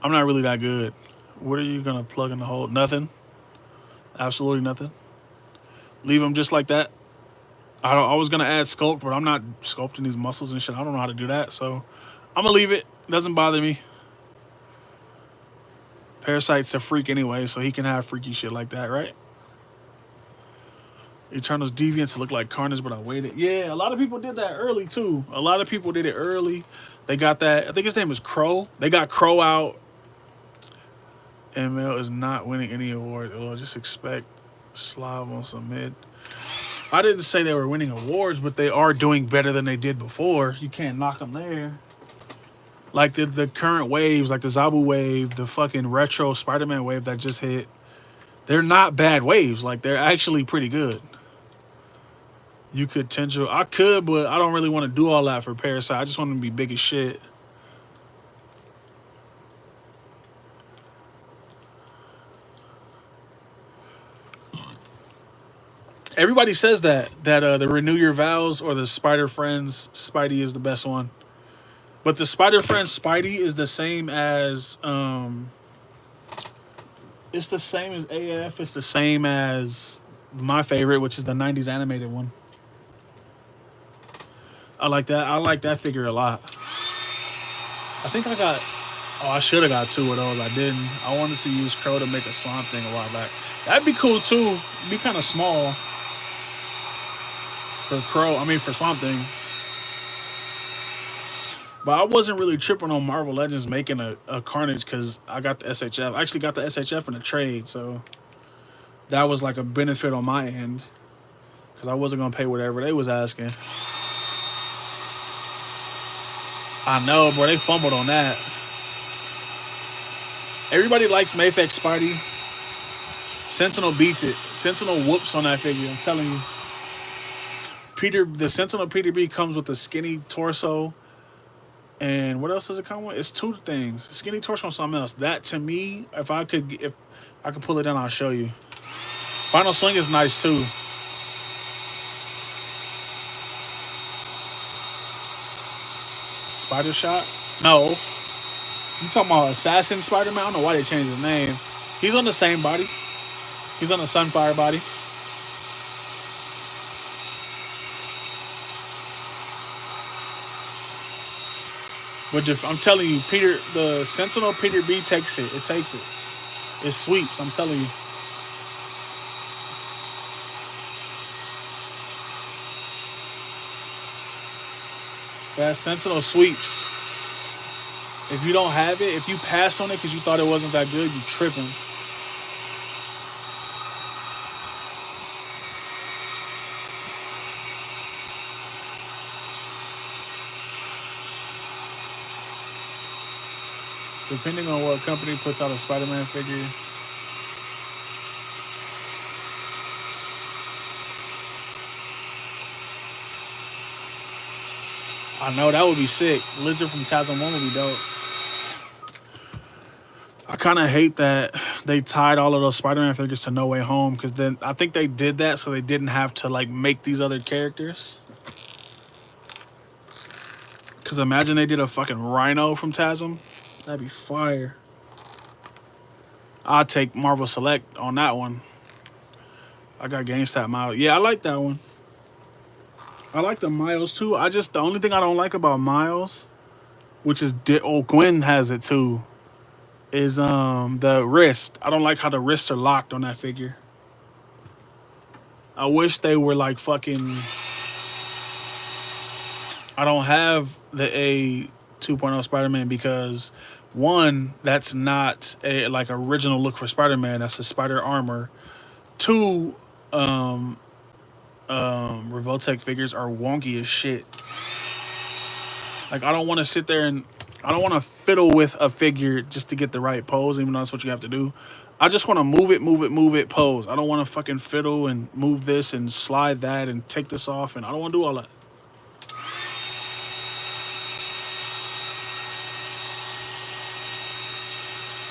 I'm not really that good. What are you gonna plug in the hole? Nothing. Absolutely nothing. Leave them just like that. I was gonna add sculpt, but I'm not sculpting these muscles and shit. I don't know how to do that, so I'm gonna leave it. It doesn't bother me. Parasite's a freak anyway, so he can have freaky shit like that, right? Eternals Deviants look like Carnage, but I waited. Yeah, a lot of people did that early too. A lot of people did it early. They got that. I think his name is Crow. They got Crow out. ML is not winning any award. Oh, just expect Slav on some mid. I didn't say they were winning awards, but they are doing better than they did before. You can't knock them there. Like the current waves, like the Zabu wave, the fucking retro Spider-Man wave that just hit. They're not bad waves. Like, they're actually pretty good. You could tendril. I could, but I don't really want to do all that for Parasite. I just want them to be big as shit. Everybody says that the Renew Your Vows or the Spider Friends Spidey is the best one. But the Spider Friends Spidey is the same as it's the same as AF. It's the same as my favorite, which is the 90s animated one. I like that. I like that figure a lot. I think I got. Oh, I should have got 2 of those. I didn't. I wanted to use Crow to make a Swamp Thing a while back. That'd be cool too. It'd be kind of small for Crow. I mean, for Swamp Thing. But I wasn't really tripping on Marvel Legends making a Carnage because I got the SHF. I actually got the SHF in a trade, so that was like a benefit on my end because I wasn't gonna pay whatever they was asking. I know, bro. They fumbled on that. Everybody likes Mayfex Spidey. Sentinel beats it. Sentinel whoops on that figure. I'm telling you. The Sentinel Peter B comes with a skinny torso. And what else does it come with? It's 2 things. Skinny torso and something else. That, to me, if I could pull it down, I'll show you. Final Swing is nice too. Spider Shot? No. You talking about Assassin Spider-Man? I don't know why they changed his name. He's on the same body. He's on the Sunfire body. But I'm telling you, the Sentinel Peter B takes it. It takes it. It sweeps. I'm telling you. That Sentinel sweeps. If you don't have it, if you pass on it because you thought it wasn't that good, you tripping. Depending on what company puts out a Spider-Man figure. I know, that would be sick. Lizard from TASM 1 would be dope. I kind of hate that they tied all of those Spider-Man figures to No Way Home, because then I think they did that so they didn't have to like make these other characters. Because imagine they did a fucking Rhino from TASM. That'd be fire. I'd take Marvel Select on that one. I got GameStop Miles. Yeah, I like that one. I like the Miles too. The only thing I don't like about Miles, which is Gwen has it too, is the wrist. I don't like how the wrists are locked on that figure. I wish they were like fucking. I don't have the A 2.0 Spider-Man because one, that's not a like original look for Spider-Man. That's a spider armor. Two, Revoltech figures are wonky as shit. Like I don't want to sit there and I don't want to fiddle with a figure just to get the right pose, even though that's what you have to do. I just want to move it, pose. I don't want to fucking fiddle and move this and slide that and take this off, and I don't want to do all that.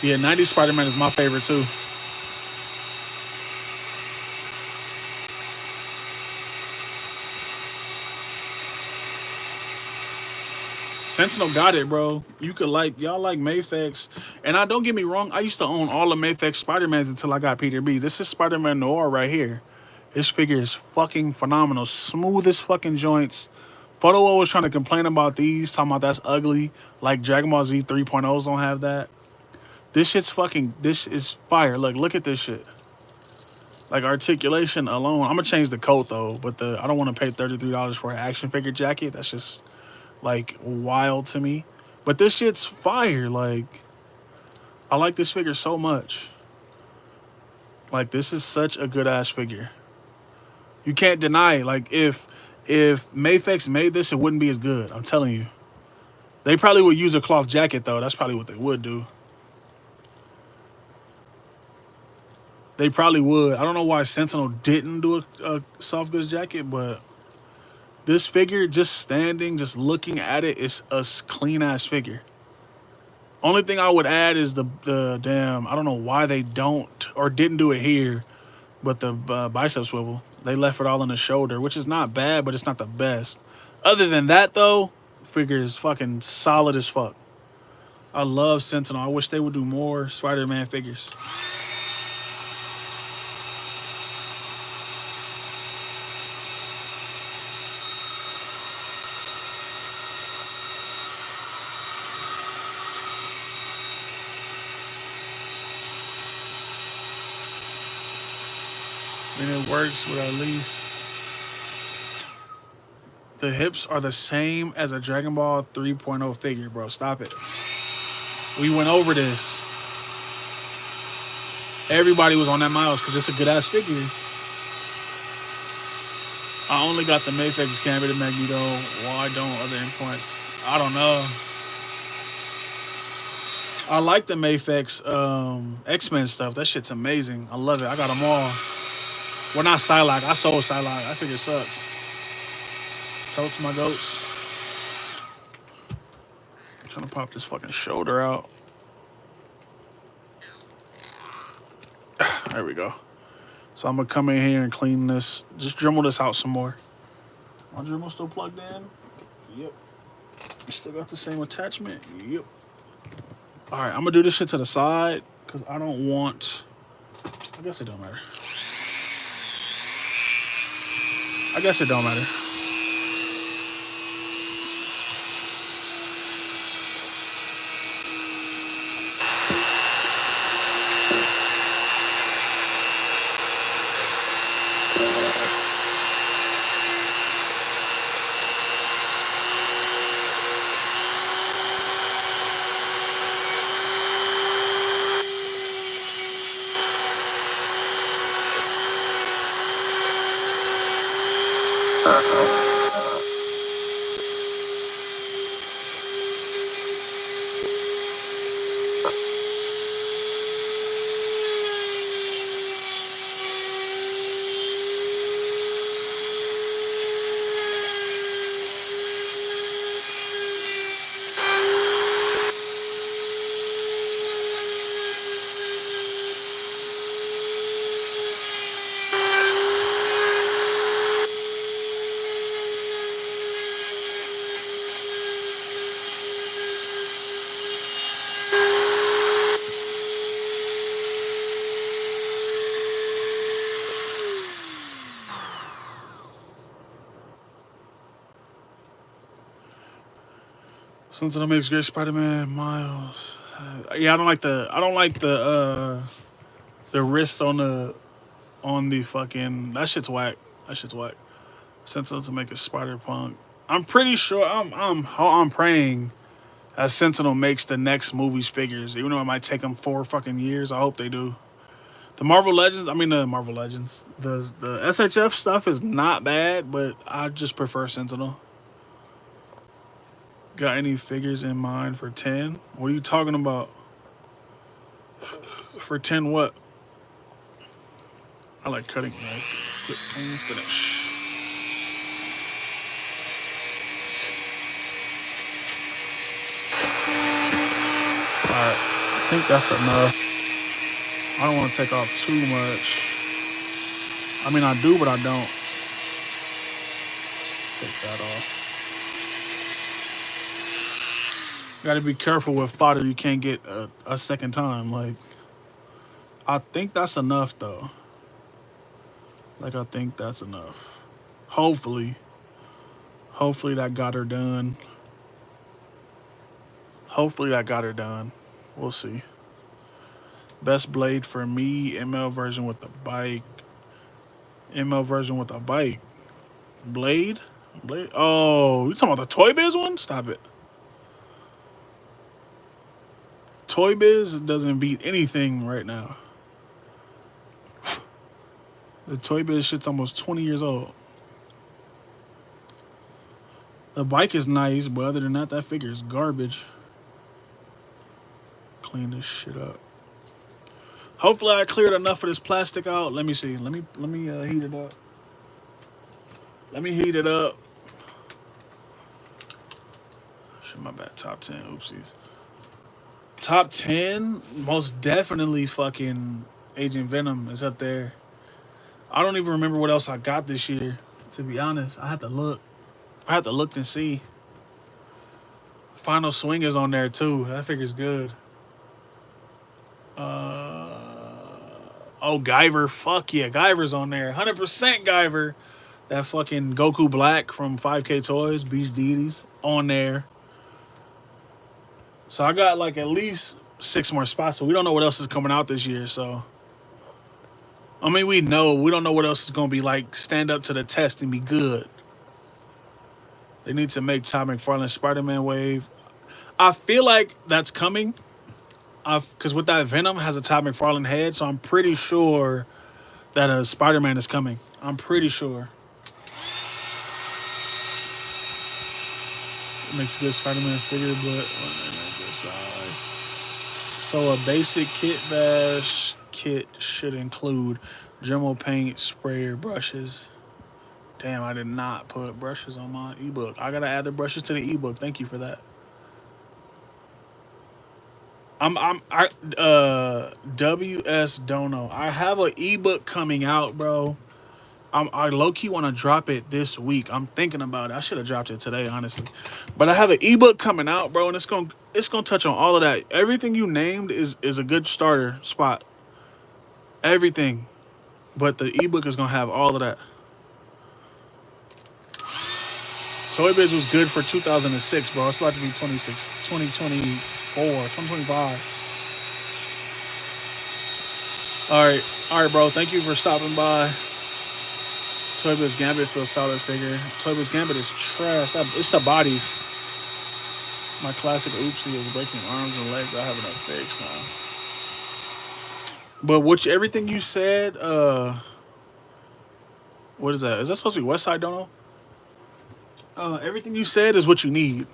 Yeah, 90s Spider-Man is my favorite too. Sentinel got it, bro. You could y'all like Mayfex. And don't get me wrong, I used to own all the Mayfex Spider-Mans until I got Peter B. This is Spider-Man Noir right here. This figure is fucking phenomenal. Smooth as fucking joints. Photo was trying to complain about these, talking about that's ugly. Like Dragon Ball Z 3.0s don't have that. This is fire. Look at this shit. Like articulation alone. I'm gonna change the coat though, but I don't want to pay $33 for an action figure jacket. That's just like wild to me. But this shit's fire. Like I like this figure so much. Like this is such a good ass figure. You can't deny it. Like if Mayfex made this, it wouldn't be as good. I'm telling you. They probably would use a cloth jacket though. That's probably what they would do. They probably would. I don't know why Sentinel didn't do a soft goods jacket, but this figure, just standing, just looking at it, is a clean ass figure. Only thing I would add is the damn. I don't know why they don't or didn't do it here, but the bicep swivel. They left it all on the shoulder, which is not bad, but it's not the best. Other than that, though, figure is fucking solid as fuck. I love Sentinel. I wish they would do more Spider-Man figures. And it works with at least the hips are the same as a Dragon Ball 3.0 figure, bro. Stop it. We went over this. Everybody was on that Miles because it's a good ass figure. I only got the Mayfex Gambit and Magneto. Why don't other endpoints? I don't know. I like the Mayfex X-Men stuff. That shit's amazing. I love it. I got them all. Well, not Psylocke. I sold Psylocke. That figure sucks. Totes my goats. I'm trying to pop this fucking shoulder out. There we go. So I'm going to come in here and clean this. Just Dremel this out some more. My Dremel still plugged in? Yep. Still got the same attachment. Yep. All right, I'm gonna do this shit to the side because I don't want. I guess it don't matter. I guess it don't matter. Something that makes great Spider-Man, Miles. Yeah, I don't like the wrist on the fucking. That shit's whack. That shit's whack. Sentinel to make a Spider-Punk. I'm pretty sure. I'm praying that Sentinel makes the next movie's figures, even though it might take them 4 fucking years. I hope they do. The Marvel Legends. I mean the Marvel Legends. The SHF stuff is not bad, but I just prefer Sentinel. Got any figures in mind for 10? What are you talking about? For 10 what? I like cutting knife. Quick, clean, finish. Alright, I think that's enough. I don't want to take off too much. I mean, I do, but I don't. Take that off. Gotta be careful with fodder you can't get a second time. Like, I think that's enough, though. Like, I think that's enough. Hopefully. Hopefully that got her done. Hopefully that got her done. We'll see. Best blade for me, ML version with the bike. ML version with a bike. Blade? Blade? Oh, you talking about the Toy Biz one? Stop it. Toy Biz doesn't beat anything right now. The Toy Biz shit's almost 20 years old. The bike is nice, but other than that, that figure is garbage. Clean this shit up. Hopefully I cleared enough of this plastic out. Let me see. Let me heat it up. Let me heat it up. Shit, my bad. Top 10. Oopsies. Top 10, most definitely fucking Agent Venom is up there. I don't even remember what else I got this year, to be honest. I had to look. I had to look and see. Final Swing is on there too. That figure's good. Oh, Guyver. Fuck yeah. Guyver's on there. 100% Guyver. That fucking Goku Black from 5K Toys, Beast Deities, on there. So I got like at least 6 more spots, but we don't know what else is coming out this year, so. I mean, we don't know what else is going to be like, stand up to the test and be good. They need to make Todd McFarlane's Spider-Man wave. I feel like that's coming. Because with that Venom has a Todd McFarlane head, so I'm pretty sure that a Spider-Man is coming. I'm pretty sure. It makes a good Spider-Man figure, but good size. So a basic Kitbash kit should include Dremel paint, sprayer, brushes. Damn, I did not put brushes on my ebook. I gotta add the brushes to the ebook. Thank you for that. WS Dono. I have an ebook coming out, bro. I low-key want to drop it this week. I'm thinking about it. I should have dropped it today, honestly. But I have an ebook coming out, bro, and it's gonna touch on all of that. Everything you named is a good starter spot. Everything. But the ebook is gonna have all of that. Toy Biz was good for 2006, bro. It's about to be 26, 2024, 2025. All right, bro. Thank you for stopping by. Toy Biz Gambit feels solid figure. Toy Biz Gambit is trash. It's the bodies. My classic oopsie is breaking arms and legs. I have enough fixed now. But everything you said, what is that? Is that supposed to be West Side Dono? Everything you said is what you need.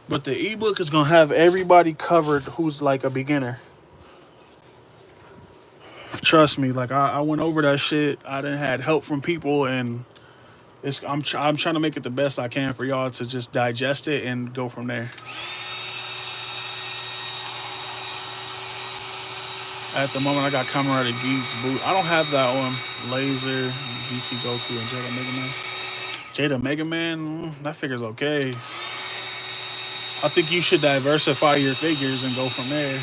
But the ebook is gonna have everybody covered who's like a beginner. Trust me, like I went over that shit. I done had help from people, and I'm trying to make it the best I can for y'all to just digest it and go from there. At the moment, I got Kamen Rider Geeks boot. I don't have that one. Laser, GT Goku, and Jada Mega Man. Jada Mega Man, that figure's okay. I think you should diversify your figures and go from there.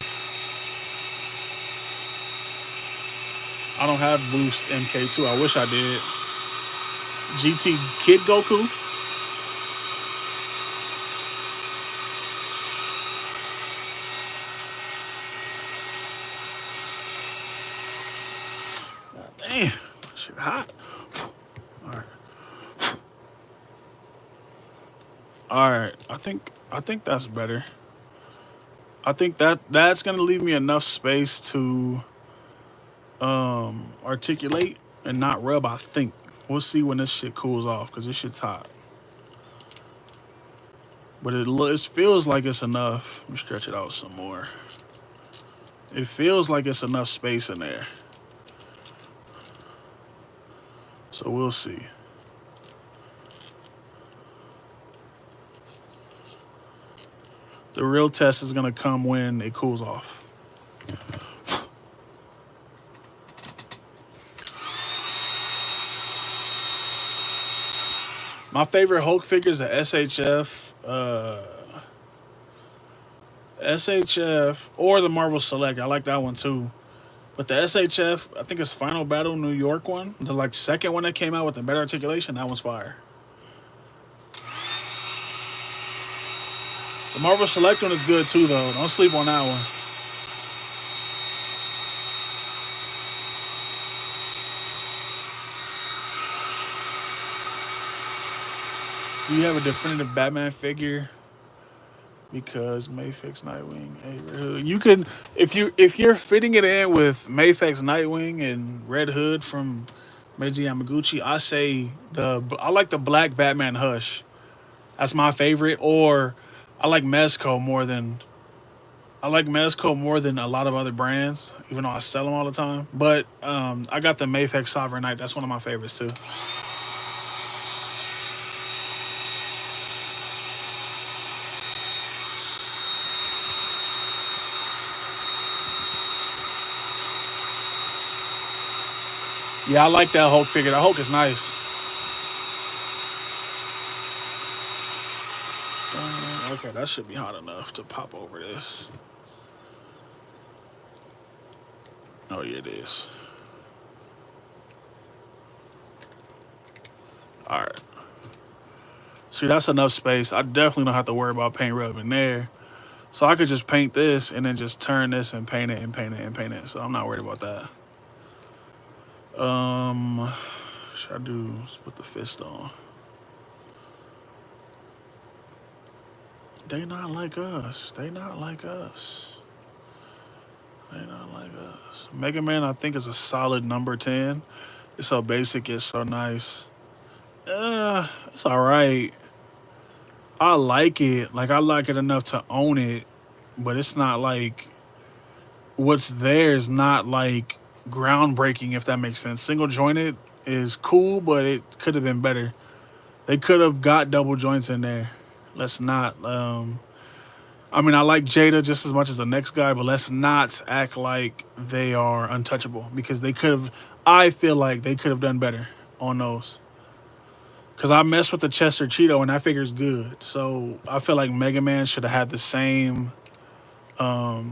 I don't have Boost MK2. I wish I did. GT Kid Goku. God damn, shit hot. All right. All right. I think that's better. I think that's gonna leave me enough space to articulate and not rub. I think we'll see when this shit cools off because this shit's hot. But it feels like it's enough. Let me stretch it out some more. It feels like it's enough space in there. So we'll see. The real test is gonna come when it cools off. My favorite Hulk figure is the SHF or the Marvel Select. I like that one too. But the SHF, I think it's Final Battle New York one, the like second one that came out with the better articulation, that one's fire. The Marvel Select one is good too, though. Don't sleep on that one. Do you have a definitive Batman figure? Because Mayfix Nightwing, you can if you're fitting it in with Mayfix Nightwing and Red Hood from Meiji Yamaguchi, I like the black Batman Hush. That's my favorite. Or I like Mezco more than a lot of other brands, even though I sell them all the time. But I got the Mayfix Sovereign Knight. That's one of my favorites too. Yeah, I like that Hulk figure. That Hulk is nice. Okay, that should be hot enough to pop over this. Oh, yeah, it is. All right. See, that's enough space. I definitely don't have to worry about paint rubbing there. So I could just paint this and then just turn this and paint it and paint it and paint it. So I'm not worried about that. Should I do put the fist on? They not like us. They not like us. They not like us. Mega Man, I think, is a solid number 10. It's so basic, it's so nice. It's all right. I like it. Like, I like it enough to own it, but it's not like what's there is not like groundbreaking, if that makes sense. Single jointed is cool, but it could have been better. They could have got double joints in there. Let's not I mean, I like Jada just as much as the next guy, but let's not act like they are untouchable because they could have. I feel like they could have done better on those. Because I messed with the Chester Cheeto and that figure's good. So I feel like Mega Man should have had the same. Oh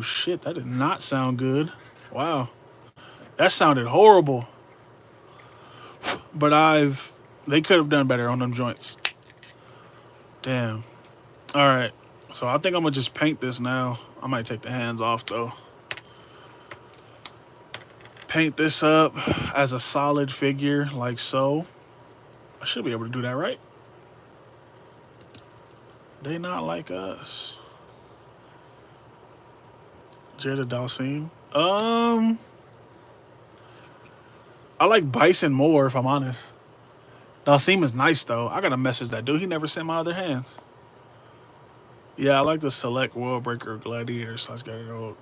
shit, that did not sound good. Wow. That sounded horrible. But they could have done better on them joints. Damn. Alright. So I think I'm gonna just paint this now. I might take the hands off though. Paint this up as a solid figure like so. I should be able to do that, right? They not like us. Jada Dalsim. I like Bison more if I'm honest. Dalsim is nice though. I gotta message that dude. He never sent my other hands. Yeah, I like the Select World Breaker Gladiator / Gladiator.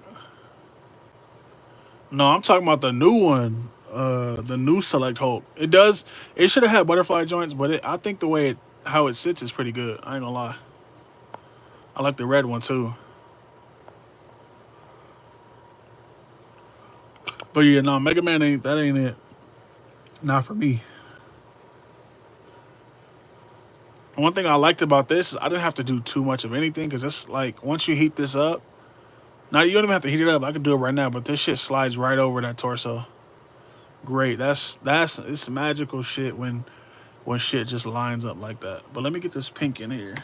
No, I'm talking about the new one. The new Select Hulk. It should have had butterfly joints, but I think the way how it sits is pretty good. I ain't gonna lie. I like the red one too. But yeah, no, Mega Man ain't it. Not for me. One thing I liked about this is I didn't have to do too much of anything because it's like once you heat this up, now you don't even have to heat it up. I could do it right now, but this shit slides right over that torso. Great. It's magical shit when shit just lines up like that. But let me get this pink in here.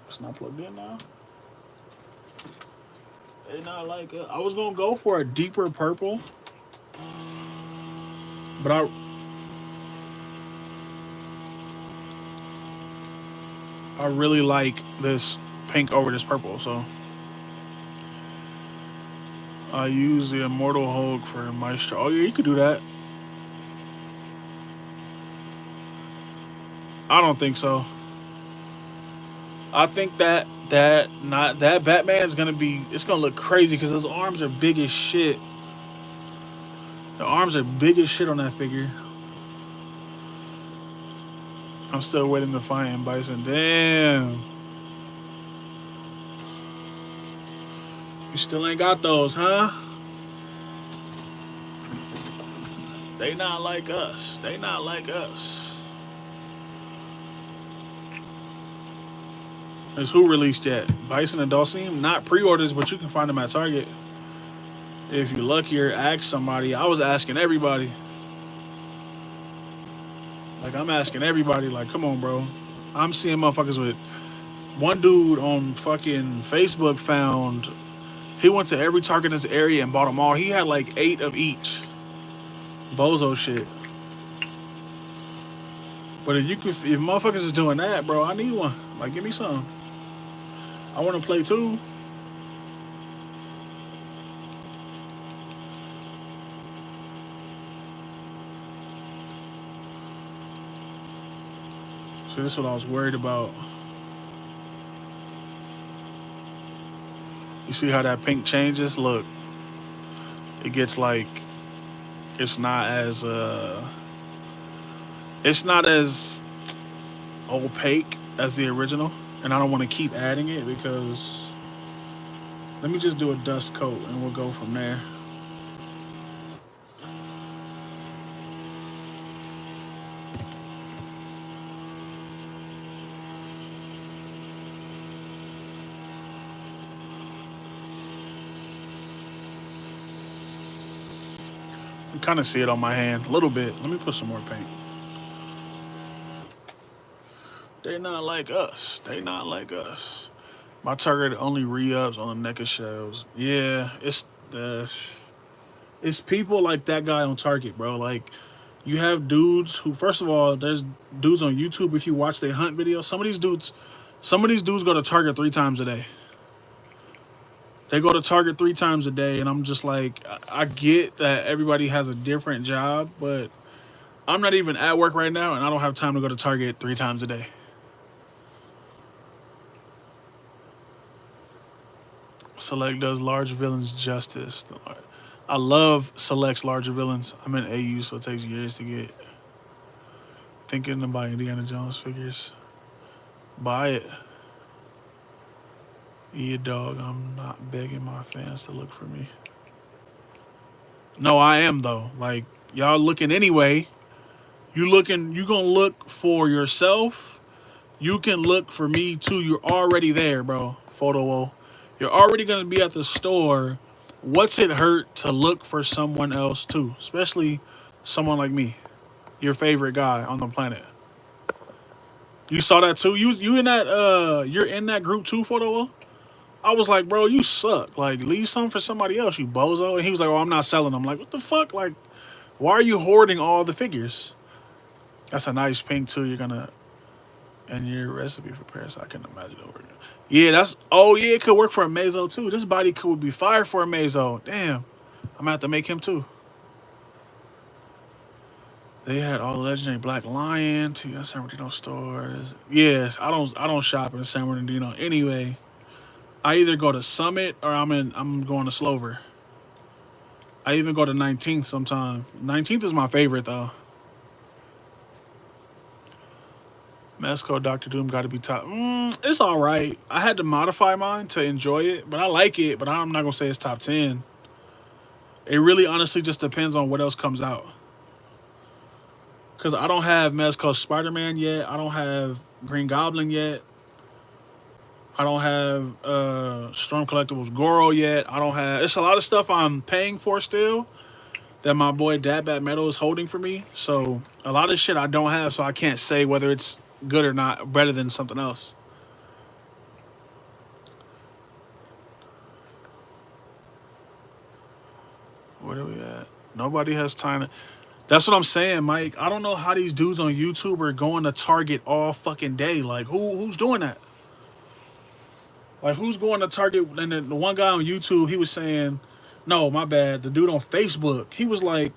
It's not plugged in now. They not like it. I was gonna go for a deeper purple, but I really like this pink over this purple, so I use the Immortal Hulk for Maestro. Oh yeah, you could do that. I don't think so. I think that Batman's gonna be. It's gonna look crazy because those arms are big as shit. The arms are big as shit on that figure. I'm still waiting to find Bison. Damn. You still ain't got those, huh? They not like us. They not like us. Is who released yet? Bison and Dalsim? Not pre-orders, but you can find them at Target. If you're luckier, ask somebody. I was asking everybody. Like, I'm asking everybody, like, come on, bro. I'm seeing motherfuckers with one dude on fucking Facebook found he went to every Target in this area and bought them all. He had like 8 of each. Bozo shit. But if motherfuckers is doing that, bro, I need one. Like, give me some. I want to play too. So this is what I was worried about. You see how that pink changes? Look, it gets like it's not as it's not as opaque as the original, and I don't want to keep adding it because let me just do a dust coat and we'll go from there. You kind of see it on my hand a little bit. Let me put some more paint. They not like us. They not like us. My Target only re-ups on the NECA shelves. Yeah, it's people like that guy on Target, bro. Like, you have dudes who, first of all, there's dudes on YouTube. If you watch their hunt videos, some of these dudes go to Target 3 times a day. They go to Target 3 times a day, and I'm just like, I get that everybody has a different job, but I'm not even at work right now, and I don't have time to go to Target 3 times a day. Select does large villains justice. I love Select's larger villains. I'm in AU, so it takes years to get. Thinking about Indiana Jones figures. Buy it. Yeah, dog, I'm not begging my fans to look for me. No, I am though. Like, y'all looking anyway. You gonna look for yourself. You can look for me too. You're already there, bro. Photo wall. You're already gonna be at the store. What's it hurt to look for someone else too? Especially someone like me, your favorite guy on the planet. You saw that too. You in that you're in that group too, photo wall. I was like, bro, you suck. Like, leave some for somebody else, you bozo. And he was like, oh, I'm not selling them. I'm like, what the fuck? Like, why are you hoarding all the figures? That's a nice pink too. You're gonna and your recipe for Parasite. I can imagine it working. Yeah, that's oh yeah, it could work for a Mezco too. This body could be fire for a Mezco. Damn, I'm gonna have to make him too. They had all the legendary Black Lion to San Bernardino stores. Yes, I don't shop in San Bernardino anyway. I either go to Summit or I'm going to Slover. I even go to 19th sometime. 19th is my favorite though. Mezco Doctor Doom got to be top. It's all right. I had to modify mine to enjoy it, but I like it. But I'm not gonna say it's top 10. It really, honestly, just depends on what else comes out. Cause I don't have Mezco Spider-Man yet. I don't have Green Goblin yet. I don't have Storm Collectibles Goro yet. I don't have. It's a lot of stuff I'm paying for still that my boy Dad Bat Metal is holding for me. So a lot of shit I don't have, so I can't say whether it's good or not, better than something else. Where are we at? Nobody has time to. That's what I'm saying, Mike. I don't know how these dudes on YouTube are going to Target all fucking day. Like, who's doing that? Like, who's going to Target? And then the one guy on YouTube, he was saying, no, my bad. The dude on Facebook, he was like,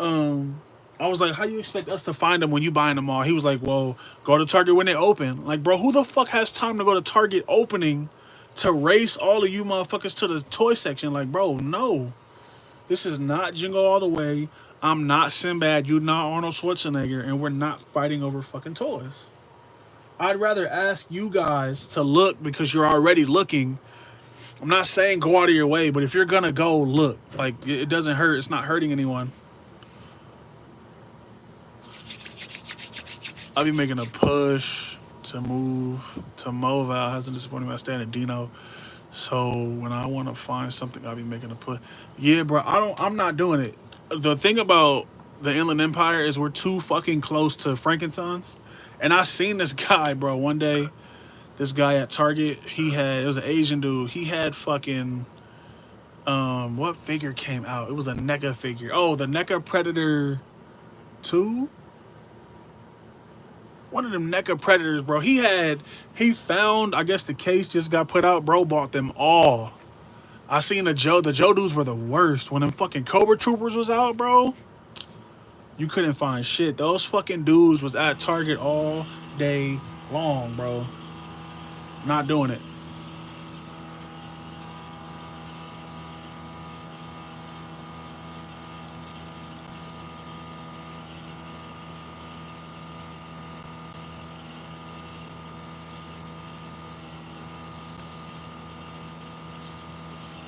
I was like, how do you expect us to find them when you buying them all? He was like, well, go to Target when they open. Like, bro, who the fuck has time to go to Target opening to race all of you motherfuckers to the toy section? Like, bro, no. This is not Jingle All the Way. I'm not Sinbad. You're not Arnold Schwarzenegger. And we're not fighting over fucking toys. I'd rather ask you guys to look because you're already looking. I'm not saying go out of your way, but if you're gonna go, look. Like, it doesn't hurt. It's not hurting anyone. I'll be making a push to move to Moval. Hasn't disappointed me. I stand at Dino. So when I want to find something, I'll be making a push. Yeah, bro. I'm not doing it. The thing about the Inland Empire is we're too fucking close to Frankenstein's. And I seen this guy, bro, one day. This guy at Target, it was an Asian dude. He had fucking, what figure came out? It was a NECA figure. Oh, the NECA Predator 2? One of them NECA Predators, bro. He found, I guess the case just got put out, bro, bought them all. I seen the Joe dudes were the worst. When them fucking Cobra Troopers was out, bro, you couldn't find shit. Those fucking dudes was at Target all day long, bro. Not doing it.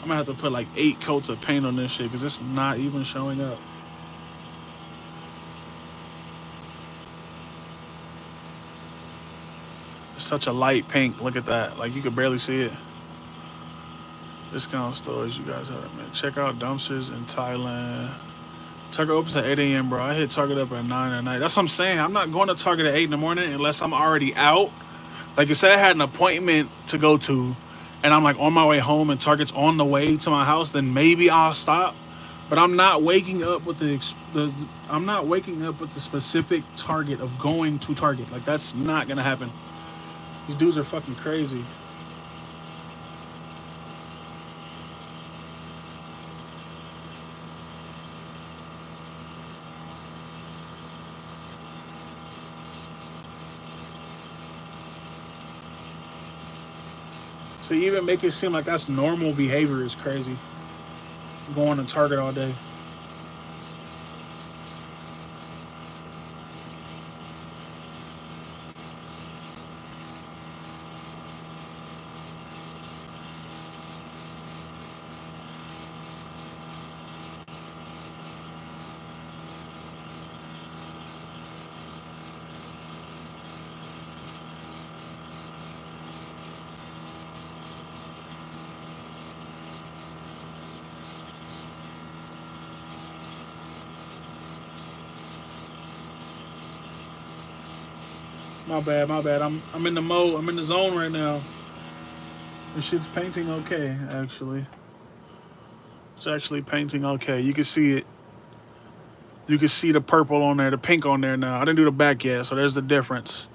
I'm gonna have to put like 8 coats of paint on this shit because it's not even showing up. It's such a light pink. Look at that. Like, you could barely see it. Discount stores, you guys have it, man. Check out dumpsters in Thailand. Target opens at 8 a.m., bro. I hit Target up at 9 at night. That's what I'm saying. I'm not going to Target at 8 in the morning unless I'm already out. Like I said, I had an appointment to go to, and I'm like on my way home, and Target's on the way to my house. Then maybe I'll stop. But I'm not waking up with I'm not waking up with the specific target of going to Target. Like, that's not gonna happen. These dudes are fucking crazy. To even make it seem like that's normal behavior is crazy. Going to Target all day. My bad, my bad. I'm in the mode. I'm in the zone right now. This shit's painting okay, actually. It's actually painting okay. You can see it. You can see the purple on there, the pink on there now. I didn't do the back yet, so there's the difference.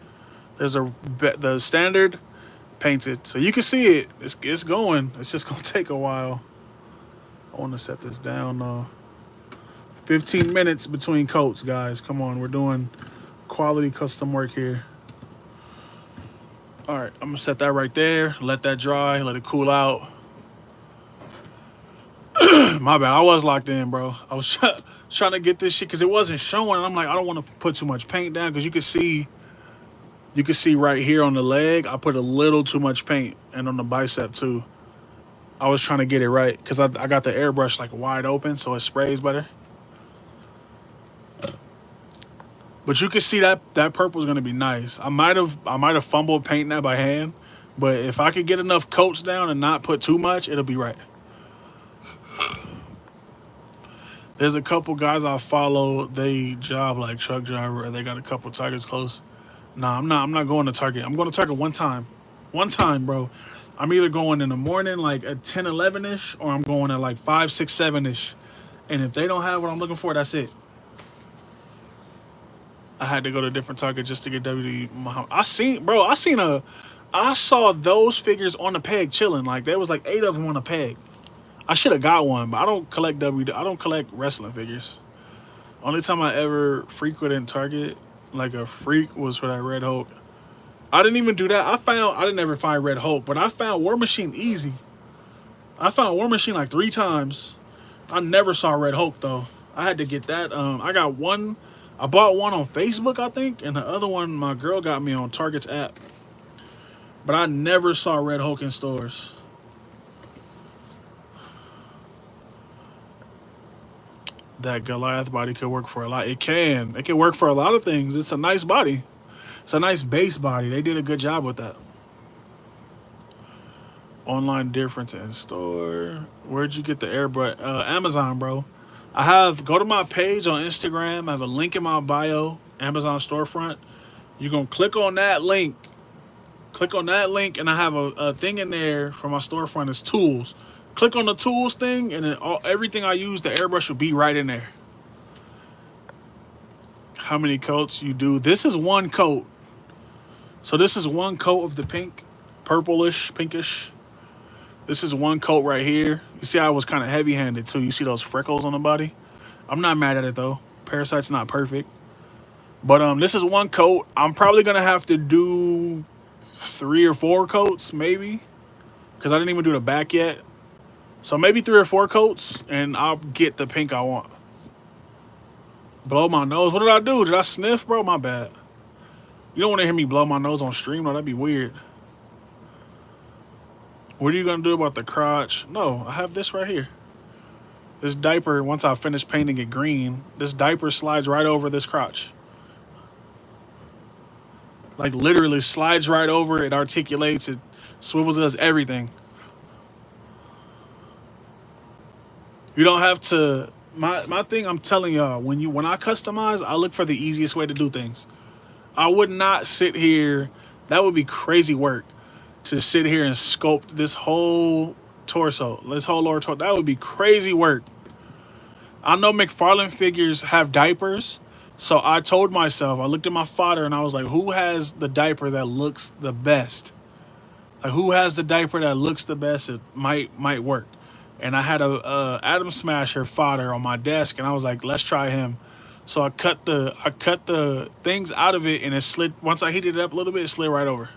There's the standard painted, so you can see it. It's going. It's just gonna take a while. I want to set this down though. 15 minutes between coats, guys. Come on, we're doing quality custom work here. All right, I'm gonna set that right there. Let that dry. Let it cool out. My bad. I was locked in, bro. I was trying to get this shit because it wasn't showing. And I'm like, I don't want to put too much paint down because you can see right here on the leg, I put a little too much paint, and on the bicep too. I was trying to get it right because I got the airbrush like wide open so it sprays better. But you can see that purple is gonna be nice. I might have fumbled painting that by hand, but if I could get enough coats down and not put too much, it'll be right. There's a couple guys I follow. They job like truck driver, and they got a couple targets close. Nah, I'm not going to Target. I'm going to Target one time. One time, bro. I'm either going in the morning, like at 10, 11-ish, or I'm going at like 5, 6, 7-ish. And if they don't have what I'm looking for, that's it. I had to go to a different Target just to get WD Muhammad. I saw those figures on the peg chilling. Like, there was like 8 of them on the peg. I should have got one, but I don't collect wrestling figures. Only time I ever frequented Target like a freak was for that Red Hulk. I didn't even do that. I didn't ever find Red Hulk, but I found War Machine easy. I found War Machine like 3 times. I never saw Red Hulk though. I had to get that. I got one. I bought one on Facebook, I think, and the other one my girl got me on Target's app. But I never saw Red Hulk in stores. That Goliath body could work for a lot. It can. It can work for a lot of things. It's a nice body. It's a nice base body. They did a good job with that. Online difference in store. Where'd you get the airbrush? Amazon, bro. Go to my page on Instagram. I have a link in my bio. Amazon storefront. You're going to click on that link. Click on that link, and I have a thing in there for my storefront. It's tools. Click on the tools thing, and then everything I use, the airbrush will be right in there. How many coats you do? This is one coat. So this is one coat of the pink, purplish, pinkish. This is one coat right here. You see, I was kind of heavy-handed too. You see those freckles on the body? I'm not mad at it though. Parasite's not perfect, but this is one coat. I'm probably gonna have to do 3 or 4 coats, maybe, because I didn't even do the back yet. So maybe 3 or 4 coats, and I'll get the pink I want. Blow my nose. What did I do? Did I sniff, bro? My bad. You don't want to hear me blow my nose on stream, though. That'd be weird. What are you going to do about the crotch? No, I have this right here. This diaper, once I finish painting it green, this diaper slides right over this crotch. Like, literally slides right over. It articulates. It swivels. It does everything. You don't have to. My thing, I'm telling y'all, when I customize, I look for the easiest way to do things. I would not sit here. That would be crazy work to sit here and sculpt this whole torso, this whole lower torso. That would be crazy work. I know McFarlane figures have diapers, so I told myself, I looked at my father and I was like, who has the diaper that looks the best? Like, who has the diaper that looks the best? It might work. And I had a Atom Smasher fodder on my desk, and I was like, let's try him. So I cut the things out of it, and it slid. Once I heated it up a little bit, it slid right over.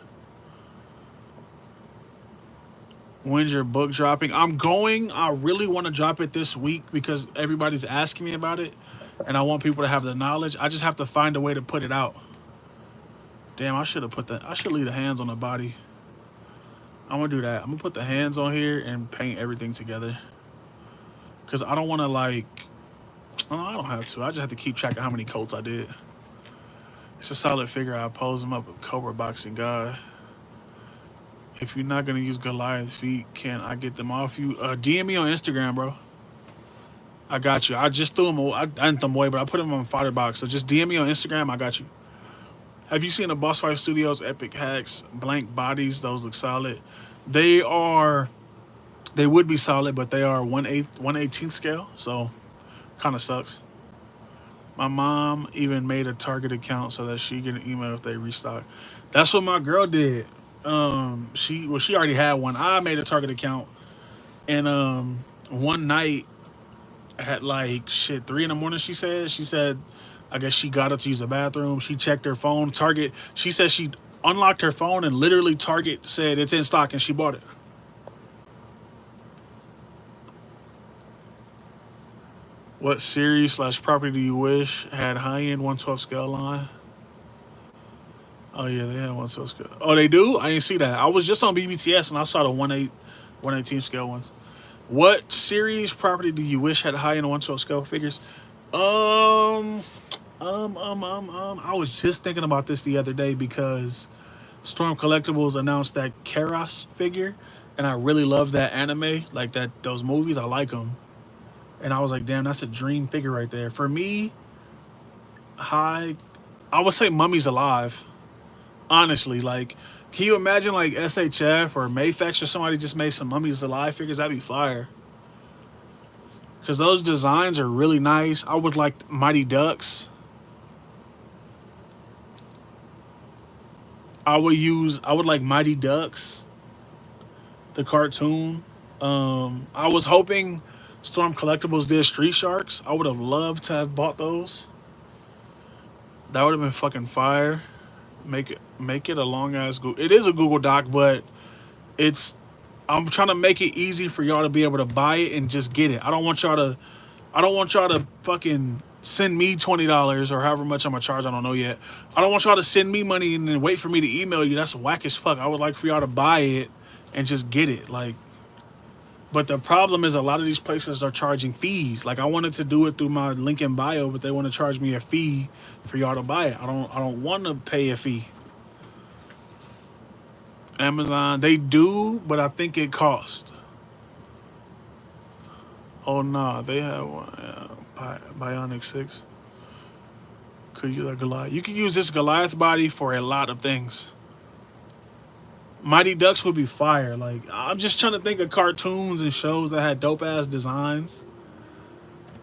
When's your book dropping? I really want to drop it this week because everybody's asking me about it, and I want people to have the knowledge. I just have to find a way to put it out. Damn, I should leave the hands on the body. I'm gonna do that. I'm gonna put the hands on here and paint everything together. Cause I don't wanna I don't have to. I just have to keep track of how many coats I did. It's a solid figure. I pose him up with Cobra Boxing God. If you're not gonna use Goliath's feet, can I get them off you? DM me on Instagram, bro. I got you. I just threw them away. I didn't throw them away, but I put them on my fodder box. So just DM me on Instagram. I got you. Have you seen the Boss Fight Studios Epic Hacks blank bodies? Those look solid. They are. They would be solid, but they are 1/18 scale, so kind of sucks. My mom even made a Target account so that she get an email if they restock. That's what my girl did. She already had one. I made a Target account, and one night at like shit 3 in the morning, she said I guess she got up to use the bathroom. She checked her phone. Target. She said she unlocked her phone and literally Target said it's in stock and she bought it. What series slash property do you wish had high end 112 scale line? Oh yeah, they have 112 scale. Oh, they do? I didn't see that. I was just on BBTS and I saw the 118 scale ones. What series property do you wish had high end 112 scale figures? Um, I was just thinking about this the other day because Storm Collectibles announced that Keras figure, and I really love that anime, like that those movies. I like them, and I was like, damn, that's a dream figure right there for me. High, I would say Mummy's Alive. Honestly, like, can you imagine like SHF or Mayfex or somebody just made some Mummies Alive figures? That'd be fire. Because those designs are really nice. I would like Mighty Ducks. I would like Mighty Ducks, the cartoon. I was hoping Storm Collectibles did Street Sharks. I would have loved to have bought those. That would have been fucking fire. Make it a long ass Google. It is a Google Doc, but it's I'm trying to make it easy for y'all to be able to buy it and just get it. I don't want y'all to fucking send me $20 or however much I'm gonna charge. I don't know yet. I don't want y'all to send me money and then wait for me to email you. That's whack as fuck. I would like for y'all to buy it and just get it. Like, but the problem is a lot of these places are charging fees. Like I wanted to do it through my link in bio, but they want to charge me a fee for y'all to buy it. I don't want to pay a fee. Amazon, they do, but I think it costs. Oh no, they have one. Bionic 6. Could use a Goliath. You can use this Goliath body for a lot of things. Mighty Ducks would be fire. Like I'm just trying to think of cartoons and shows that had dope ass designs.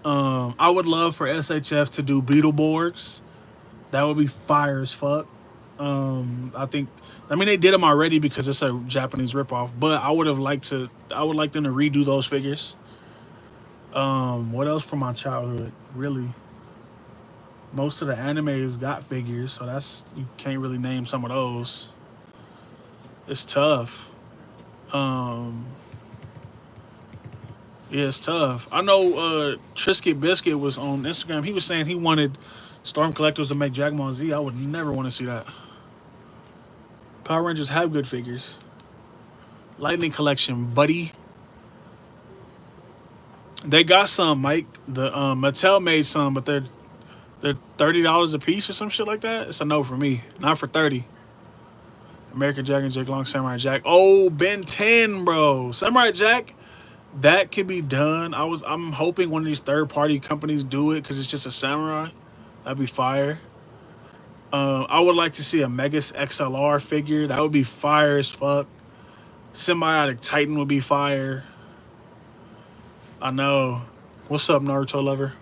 I would love for SHF to do Beetleborgs. That would be fire as fuck. I mean they did them already because it's a Japanese ripoff, but I would like them to redo those figures. What else from my childhood? Really, most of the animes got figures, so that's you can't really name some of those. It's tough. Um, yeah, it's tough. I know Trisket Biscuit was on Instagram. He was saying he wanted Storm Collectors to make Dragon Ball Z. I would never want to see that. Power Rangers have good figures. Lightning Collection, buddy. They got some, Mike. The Mattel made some, but they're $30 a piece or some shit like that. It's a no for me. Not for 30. American Jack and Jake Long, Samurai Jack. Oh, Ben 10, bro. Samurai Jack. That could be done. I'm hoping one of these third party companies do it because it's just a samurai. That'd be fire. I would like to see a Megas XLR figure. That would be fire as fuck. Symbiotic Titan would be fire. I know. What's up, Naruto lover?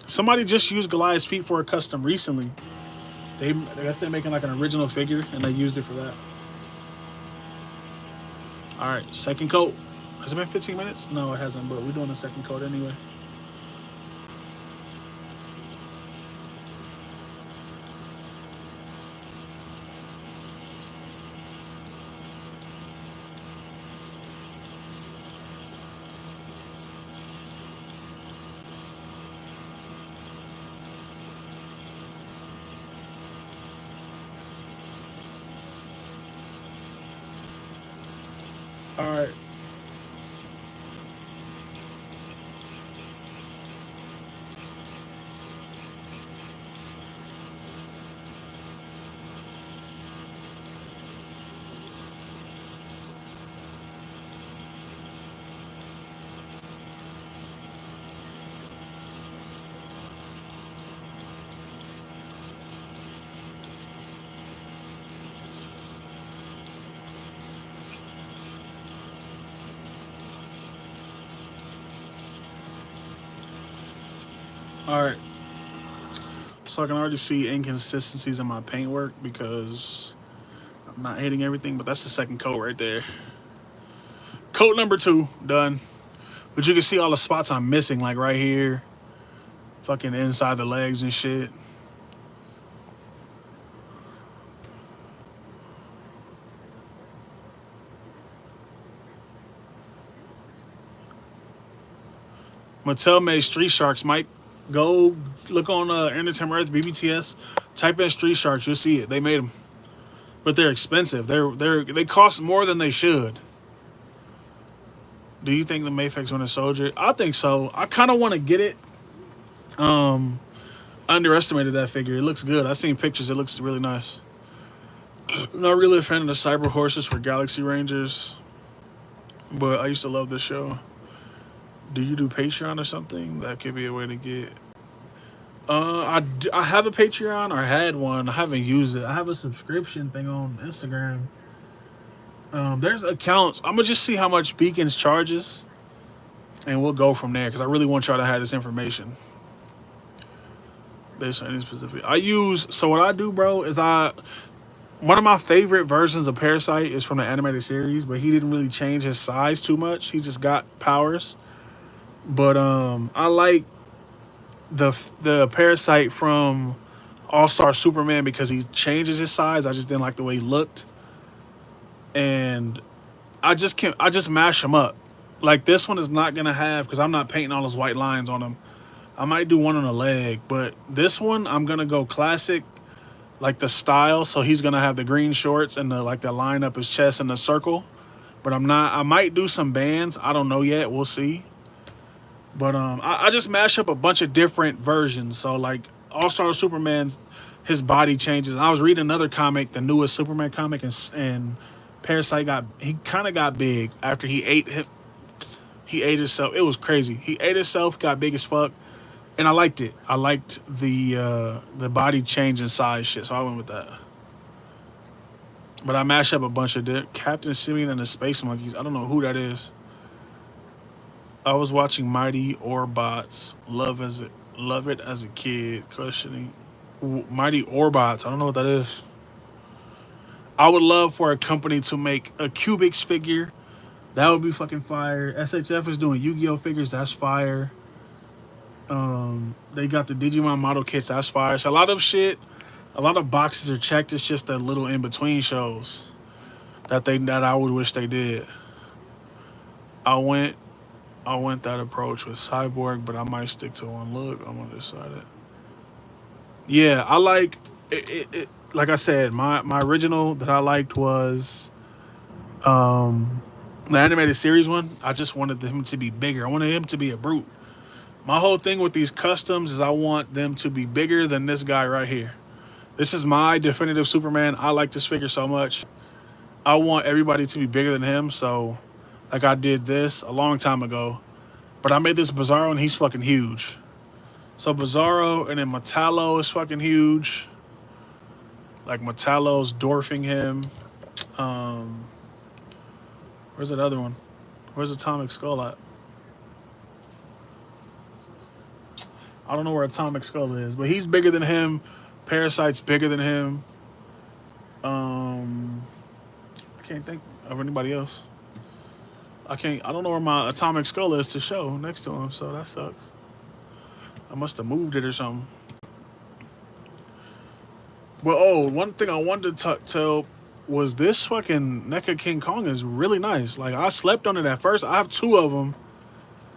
Somebody just used Goliath's feet for a custom recently. I guess they're making like an original figure and they used it for that. Alright, second coat. Has it been 15 minutes? No, it hasn't, but we're doing the second coat anyway. Alright. All right. So I can already see inconsistencies in my paintwork because I'm not hitting everything, but that's the second coat right there. Coat number 2, done. But you can see all the spots I'm missing, like right here, fucking inside the legs and shit. Mattel made Street Sharks. Mike, go look on Entertainment Earth, BBTS. Type in Street Sharks, you'll see it. They made them, but they're expensive. They cost more than they should. Do you think the Mayfix Winter Soldier? I think so. I kind of want to get it. Um, Underestimated that figure. It looks good. I've seen pictures. It looks really nice. Not really a fan of the Cyber Horses for Galaxy Rangers, but I used to love this show. Do you do Patreon or something? That could be a way to get. I have a Patreon or had one. I haven't used it. I have a subscription thing on Instagram. There's accounts. I'm gonna just see how much Beacons charges, and we'll go from there because I really want y'all to have this information based on any specific. So what I do, bro, is one of my favorite versions of Parasite is from the animated series, but he didn't really change his size too much. He just got powers. But I like the Parasite from All Star Superman because he changes his size. I just didn't like the way he looked, and I just mash him up. Like this one is not gonna have because I'm not painting all those white lines on him. I might do one on a leg, but this one I'm gonna go classic, like the style. So he's gonna have the green shorts and the line up his chest in the circle. But I'm not. I might do some bands. I don't know yet. We'll see. But I just mash up a bunch of different versions. So like All Star Superman, his body changes. I was reading another comic, the newest Superman comic, and Parasite he kind of got big after he ate himself. It was crazy. He ate himself, got big as fuck, and I liked it. I liked the body change and size shit, so I went with that. But I mash up a bunch of Captain Simeon and the Space Monkeys. I don't know who that is. I was watching Mighty Orbots. Love it as a kid. Questioning Mighty Orbots. I don't know what that is. I would love for a company to make a Cubics figure. That would be fucking fire. SHF is doing Yu-Gi-Oh figures. That's fire. They got the Digimon model kits. That's fire. So a lot of shit. A lot of boxes are checked. It's just the little in between shows that I would wish they did. I went that approach with Cyborg, but I might stick to one look. I'm gonna decide it. Yeah, I like like I said, my original that I liked was the animated series one. I just wanted him to be bigger. I wanted him to be a brute. My whole thing with these customs is I want them to be bigger than this guy right here. This is my definitive Superman. I like this figure so much. I want everybody to be bigger than him. So, like I did this a long time ago, but I made this Bizarro and he's fucking huge. So Bizarro and then Metallo is fucking huge. Like Metallo's dwarfing him. Um, where's that other one? Where's Atomic Skull at? I don't know where Atomic Skull is, but he's bigger than him. Parasite's bigger than him. I can't think of anybody else. I don't know where my Atomic Skull is to show next to him, so that sucks. I must have moved it or something. Well, one thing I wanted to tell was this fucking NECA King Kong is really nice. Like, I slept on it at first. I have two of them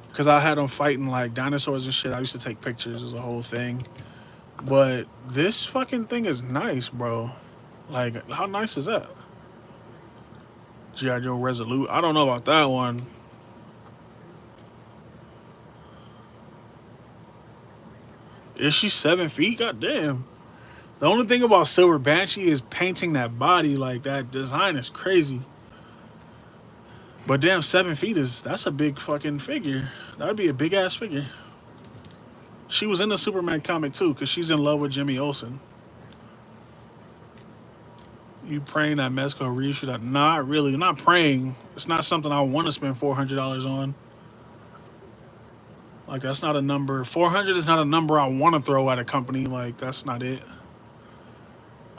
because I had them fighting like dinosaurs and shit. I used to take pictures. It was a whole thing. But this fucking thing is nice, bro. Like, how nice is that? G.I. Joe Resolute. I don't know about that one. Is she 7 feet? God damn. The only thing about Silver Banshee is painting that body. Like, that design is crazy. But damn, 7 feet that's a big fucking figure. That'd be a big ass figure. She was in the Superman comic too, because she's in love with Jimmy Olsen. You praying that Mezco reissue that? Not really. Not praying. It's not something I want to spend $400 on. Like, that's not a number. 400 is not a number I want to throw at a company. Like, that's not it.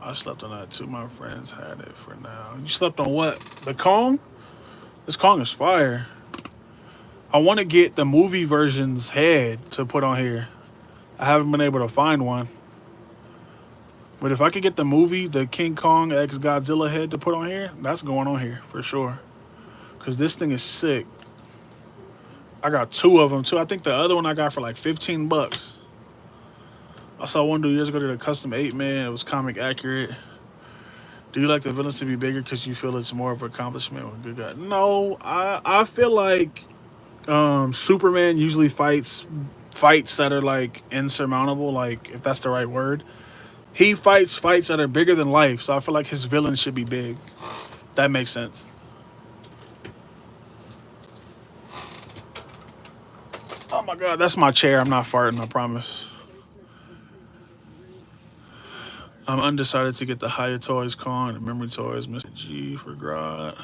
I slept on that too. My friends had it for now. You slept on what? The Kong? This Kong is fire. I want to get the movie version's head to put on here. I haven't been able to find one. But if I could get the movie, the King Kong X Godzilla head to put on here, that's going on here for sure. Because this thing is sick. I got two of them too. I think the other one I got for like 15 bucks. I saw one dude years ago did a custom 8-man. It was comic accurate. Do you like the villains to be bigger because you feel it's more of an accomplishment with good guy? No, I feel like Superman usually fights that are like insurmountable, like if that's the right word. He fights that are bigger than life, so I feel like his villains should be big. That makes sense. Oh my god, that's my chair. I'm not farting, I promise. I'm undecided to get the higher toys con, the memory toys, Mr. G for Grod.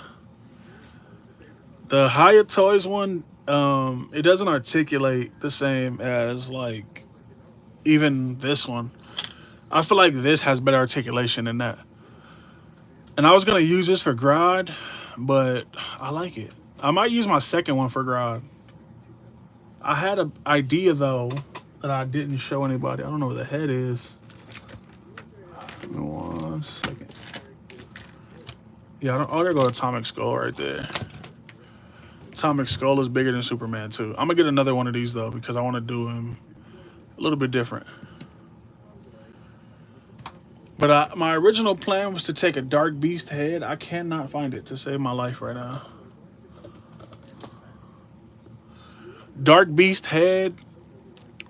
The higher toys one, it doesn't articulate the same as like even this one. I feel like this has better articulation than that. And I was gonna use this for Grod, but I like it. I might use my second one for Grod. I had an idea though that I didn't show anybody. I don't know where the head is. Give me 1 second. Yeah, oh, there go Atomic Skull right there. Atomic Skull is bigger than Superman too. I'm gonna get another one of these though because I want to do him a little bit different. But my original plan was to take a Dark Beast head. I cannot find it to save my life right now. Dark Beast head,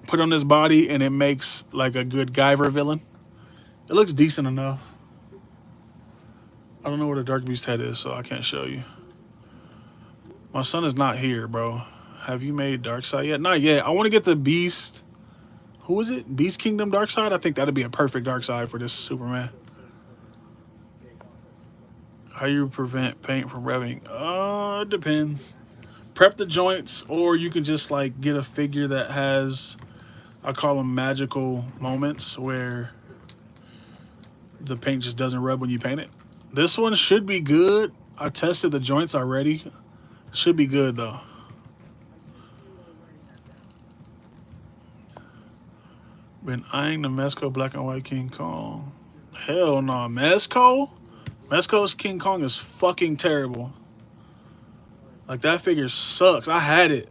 put on his body, and it makes like a good Guyver villain. It looks decent enough. I don't know where the Dark Beast head is, so I can't show you. My son is not here, bro. Have you made Darkseid yet? Not yet. I want to get the Beast. Who is it? Beast Kingdom Darkseid? I think that'd be a perfect Darkseid for this Superman. How you prevent paint from revving? It depends. Prep the joints, or you can just like get a figure that has, I call them magical moments where the paint just doesn't rub when you paint it. This one should be good. I tested the joints already. Should be good though. Been eyeing the Mezco Black and White King Kong. Hell no, Mezco? Mezco's King Kong is fucking terrible. Like, that figure sucks. I had it.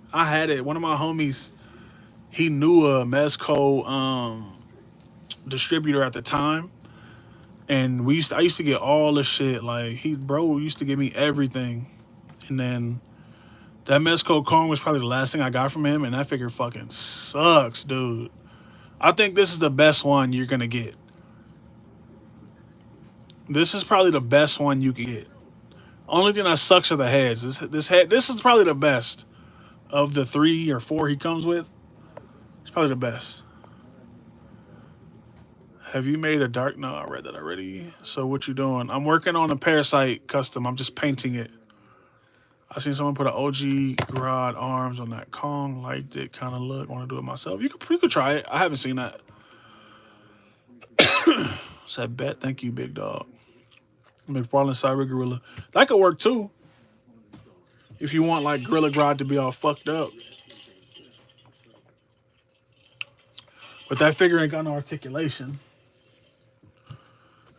One of my homies, he knew a Mezco distributor at the time. And I used to get all the shit. Like, bro used to give me everything. And then that Mezco Kong was probably the last thing I got from him. And that figure fucking sucks, dude. I think this is the best one you're gonna get. This is probably the best one you can get. Only thing that sucks are the heads. This is probably the best of the 3 or 4 he comes with. It's probably the best. Have you made a dark? No, I read that already. So what you doing? I'm working on a Parasite custom. I'm just painting it. I seen someone put an OG Grodd arms on that Kong. Liked it, kind of look. Want to do it myself? You could try it. I haven't seen that. Said bet. Thank you, big dog. McFarlane Cyber Gorilla. That could work too. If you want like Gorilla Grodd to be all fucked up. But that figure ain't got no articulation.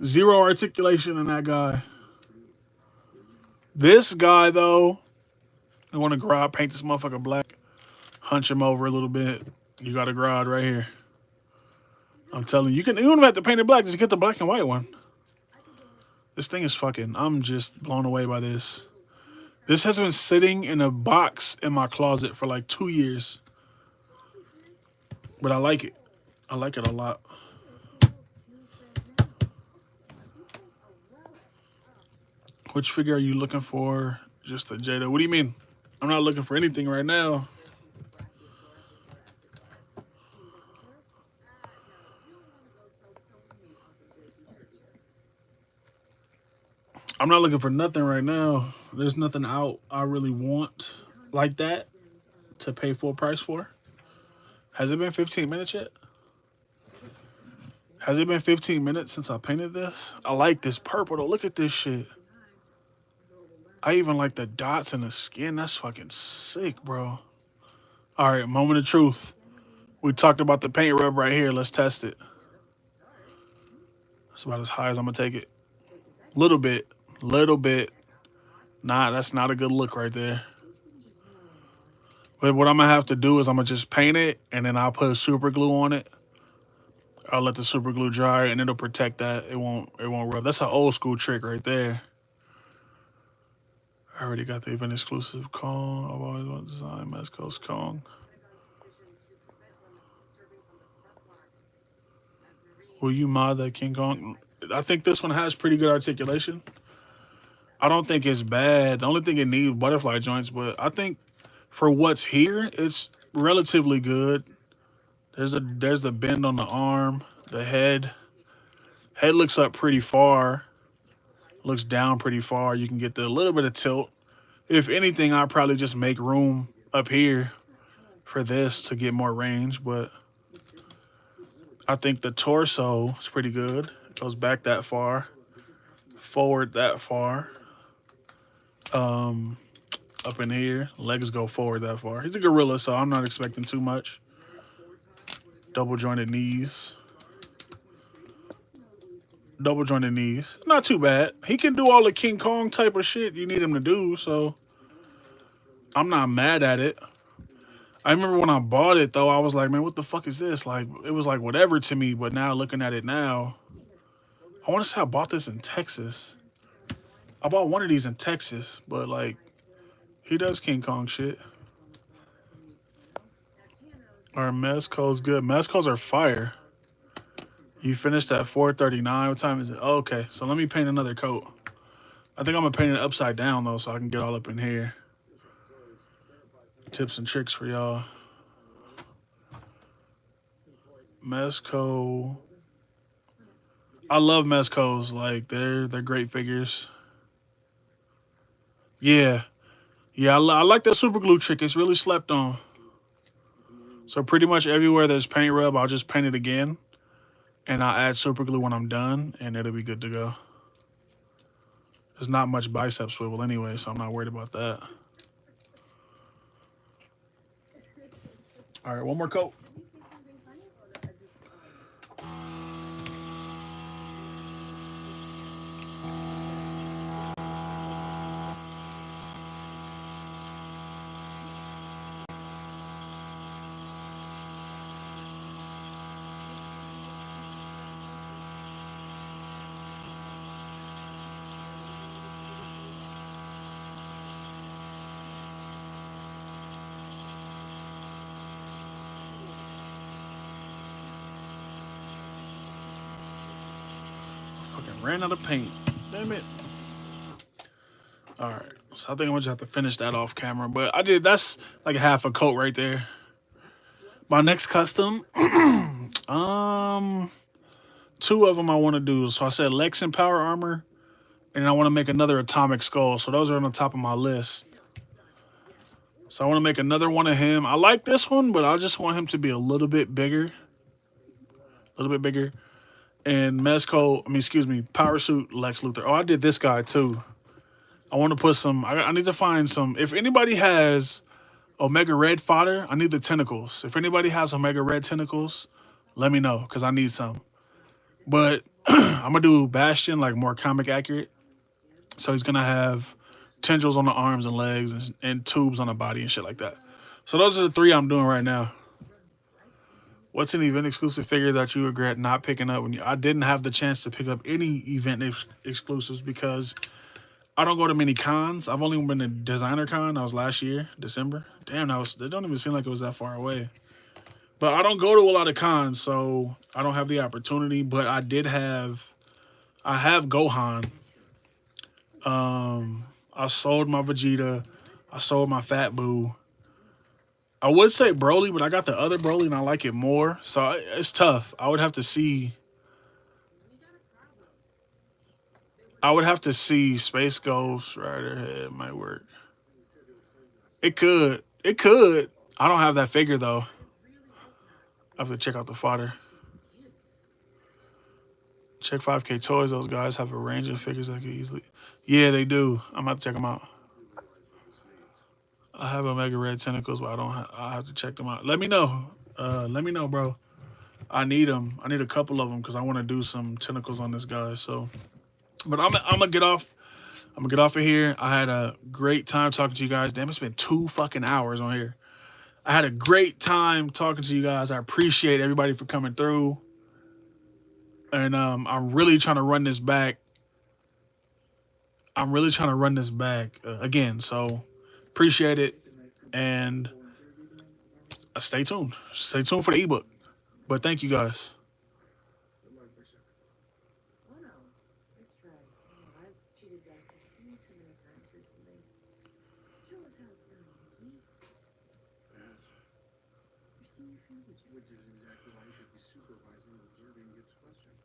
Zero articulation in that guy. This guy though, I want to Grodd paint this motherfucker black. Hunch him over a little bit. You got a Grodd right here. I'm telling you, you don't even have to paint it black. Just get the black and white one. This thing is fucking, I'm just blown away by this. This has been sitting in a box in my closet for like 2 years. But I like it. I like it a lot. Which figure are you looking for? Just a Jada. What do you mean? I'm not looking for anything right now. I'm not looking for nothing right now. There's nothing out I really want like that to pay full price for. Has it been 15 minutes yet? Has it been 15 minutes since I painted this? I like this purple though. Look at this shit. I even like the dots in the skin. That's fucking sick, bro. All right, moment of truth. We talked about the paint rub right here. Let's test it. That's about as high as I'm gonna take it. Little bit, little bit. Nah, that's not a good look right there. But what I'm gonna have to do is I'm gonna just paint it and then I'll put super glue on it. I'll let the super glue dry and it'll protect that. It won't rub. That's an old school trick right there. I already got the event exclusive Kong. I've always wanted to design Mezco's Kong. Will you mod that King Kong? I think this one has pretty good articulation. I don't think it's bad. The only thing it needs butterfly joints, but I think for what's here, it's relatively good. There's the bend on the arm, the head. Head looks up pretty far. Looks down pretty far. You can get the little bit of tilt. If anything, I'd probably just make room up here for this to get more range, but I think the torso is pretty good. It goes back that far, forward that far. Up in here, legs go forward that far. He's a gorilla, so I'm not expecting too much. Double jointed knees. Double jointed knees. Not too bad. He can do all the King Kong type of shit you need him to do, so I'm not mad at it. I remember when I bought it, though, I was like, man, what the fuck is this? Like, it was like whatever to me, but now looking at it now, I want to say I bought this in Texas. I bought one of these in Texas, but like, he does King Kong shit. Our mezco's good. Mezcos are fire. You finished at 4:39. What time is it? Oh, okay, so let me paint another coat. I think I'm gonna paint it upside down though, so I can get all up in here. Tips and tricks for y'all. Mezco. I love mezcos. Like they're great figures. Yeah, yeah. I like that super glue trick. It's really slept on. So pretty much everywhere there's paint rub, I'll just paint it again, and I'll add super glue when I'm done, and it'll be good to go. There's not much bicep swivel anyway, so I'm not worried about that. All right, one more coat. Fucking ran out of paint. Damn it. All right. So I think I'm gonna just have to finish that off camera. But I did. That's like half a coat right there. My next custom, two of them I want to do. So I said Lex and Power Armor, and I want to make another Atomic Skull. So those are on the top of my list. So I want to make another one of him. I like this one, but I just want him to be a little bit bigger. A little bit bigger. And excuse me, Power Suit Lex Luthor. Oh, I did this guy too. I want to put some, I need to find some, if anybody has Omega Red fodder, I need the tentacles. If anybody has Omega Red tentacles, let me know, because I need some. But I'm going to do Bastion, like more comic accurate. So he's going to have tendrils on the arms and legs and tubes on the body and shit like that. So those are the three I'm doing right now. What's an event exclusive figure that you regret not picking up? I didn't have the chance to pick up any event exclusives because I don't go to many cons. I've only been to Designer Con. That was last year, December. Damn, it don't even seem like it was that far away. But I don't go to a lot of cons, so I don't have the opportunity. But I have Gohan. I sold my Vegeta. I sold my Fat Boo. I would say Broly, but I got the other Broly and I like it more. So it's tough. I would have to see. Space Ghost Rider Head might work. It could. I don't have that figure though. I have to check out the fodder. Check 5K Toys. Those guys have a range of figures that could easily. Yeah, they do. I'm about to check them out. I have Omega Red Tentacles, but I don't. I have to check them out. Let me know. Let me know, bro. I need them. I need a couple of them because I want to do some tentacles on this guy. So, but I'm gonna get off. I'm gonna get off of here. I had a great time talking to you guys. Damn, it's been 2 fucking hours on here. I had a great time talking to you guys. I appreciate everybody for coming through. And I'm really trying to run this back. I'm really trying to run this back again. So appreciate it. And stay tuned. Stay tuned for the ebook. But thank you guys. Which is exactly why you should be supervising, observing, gets questioned.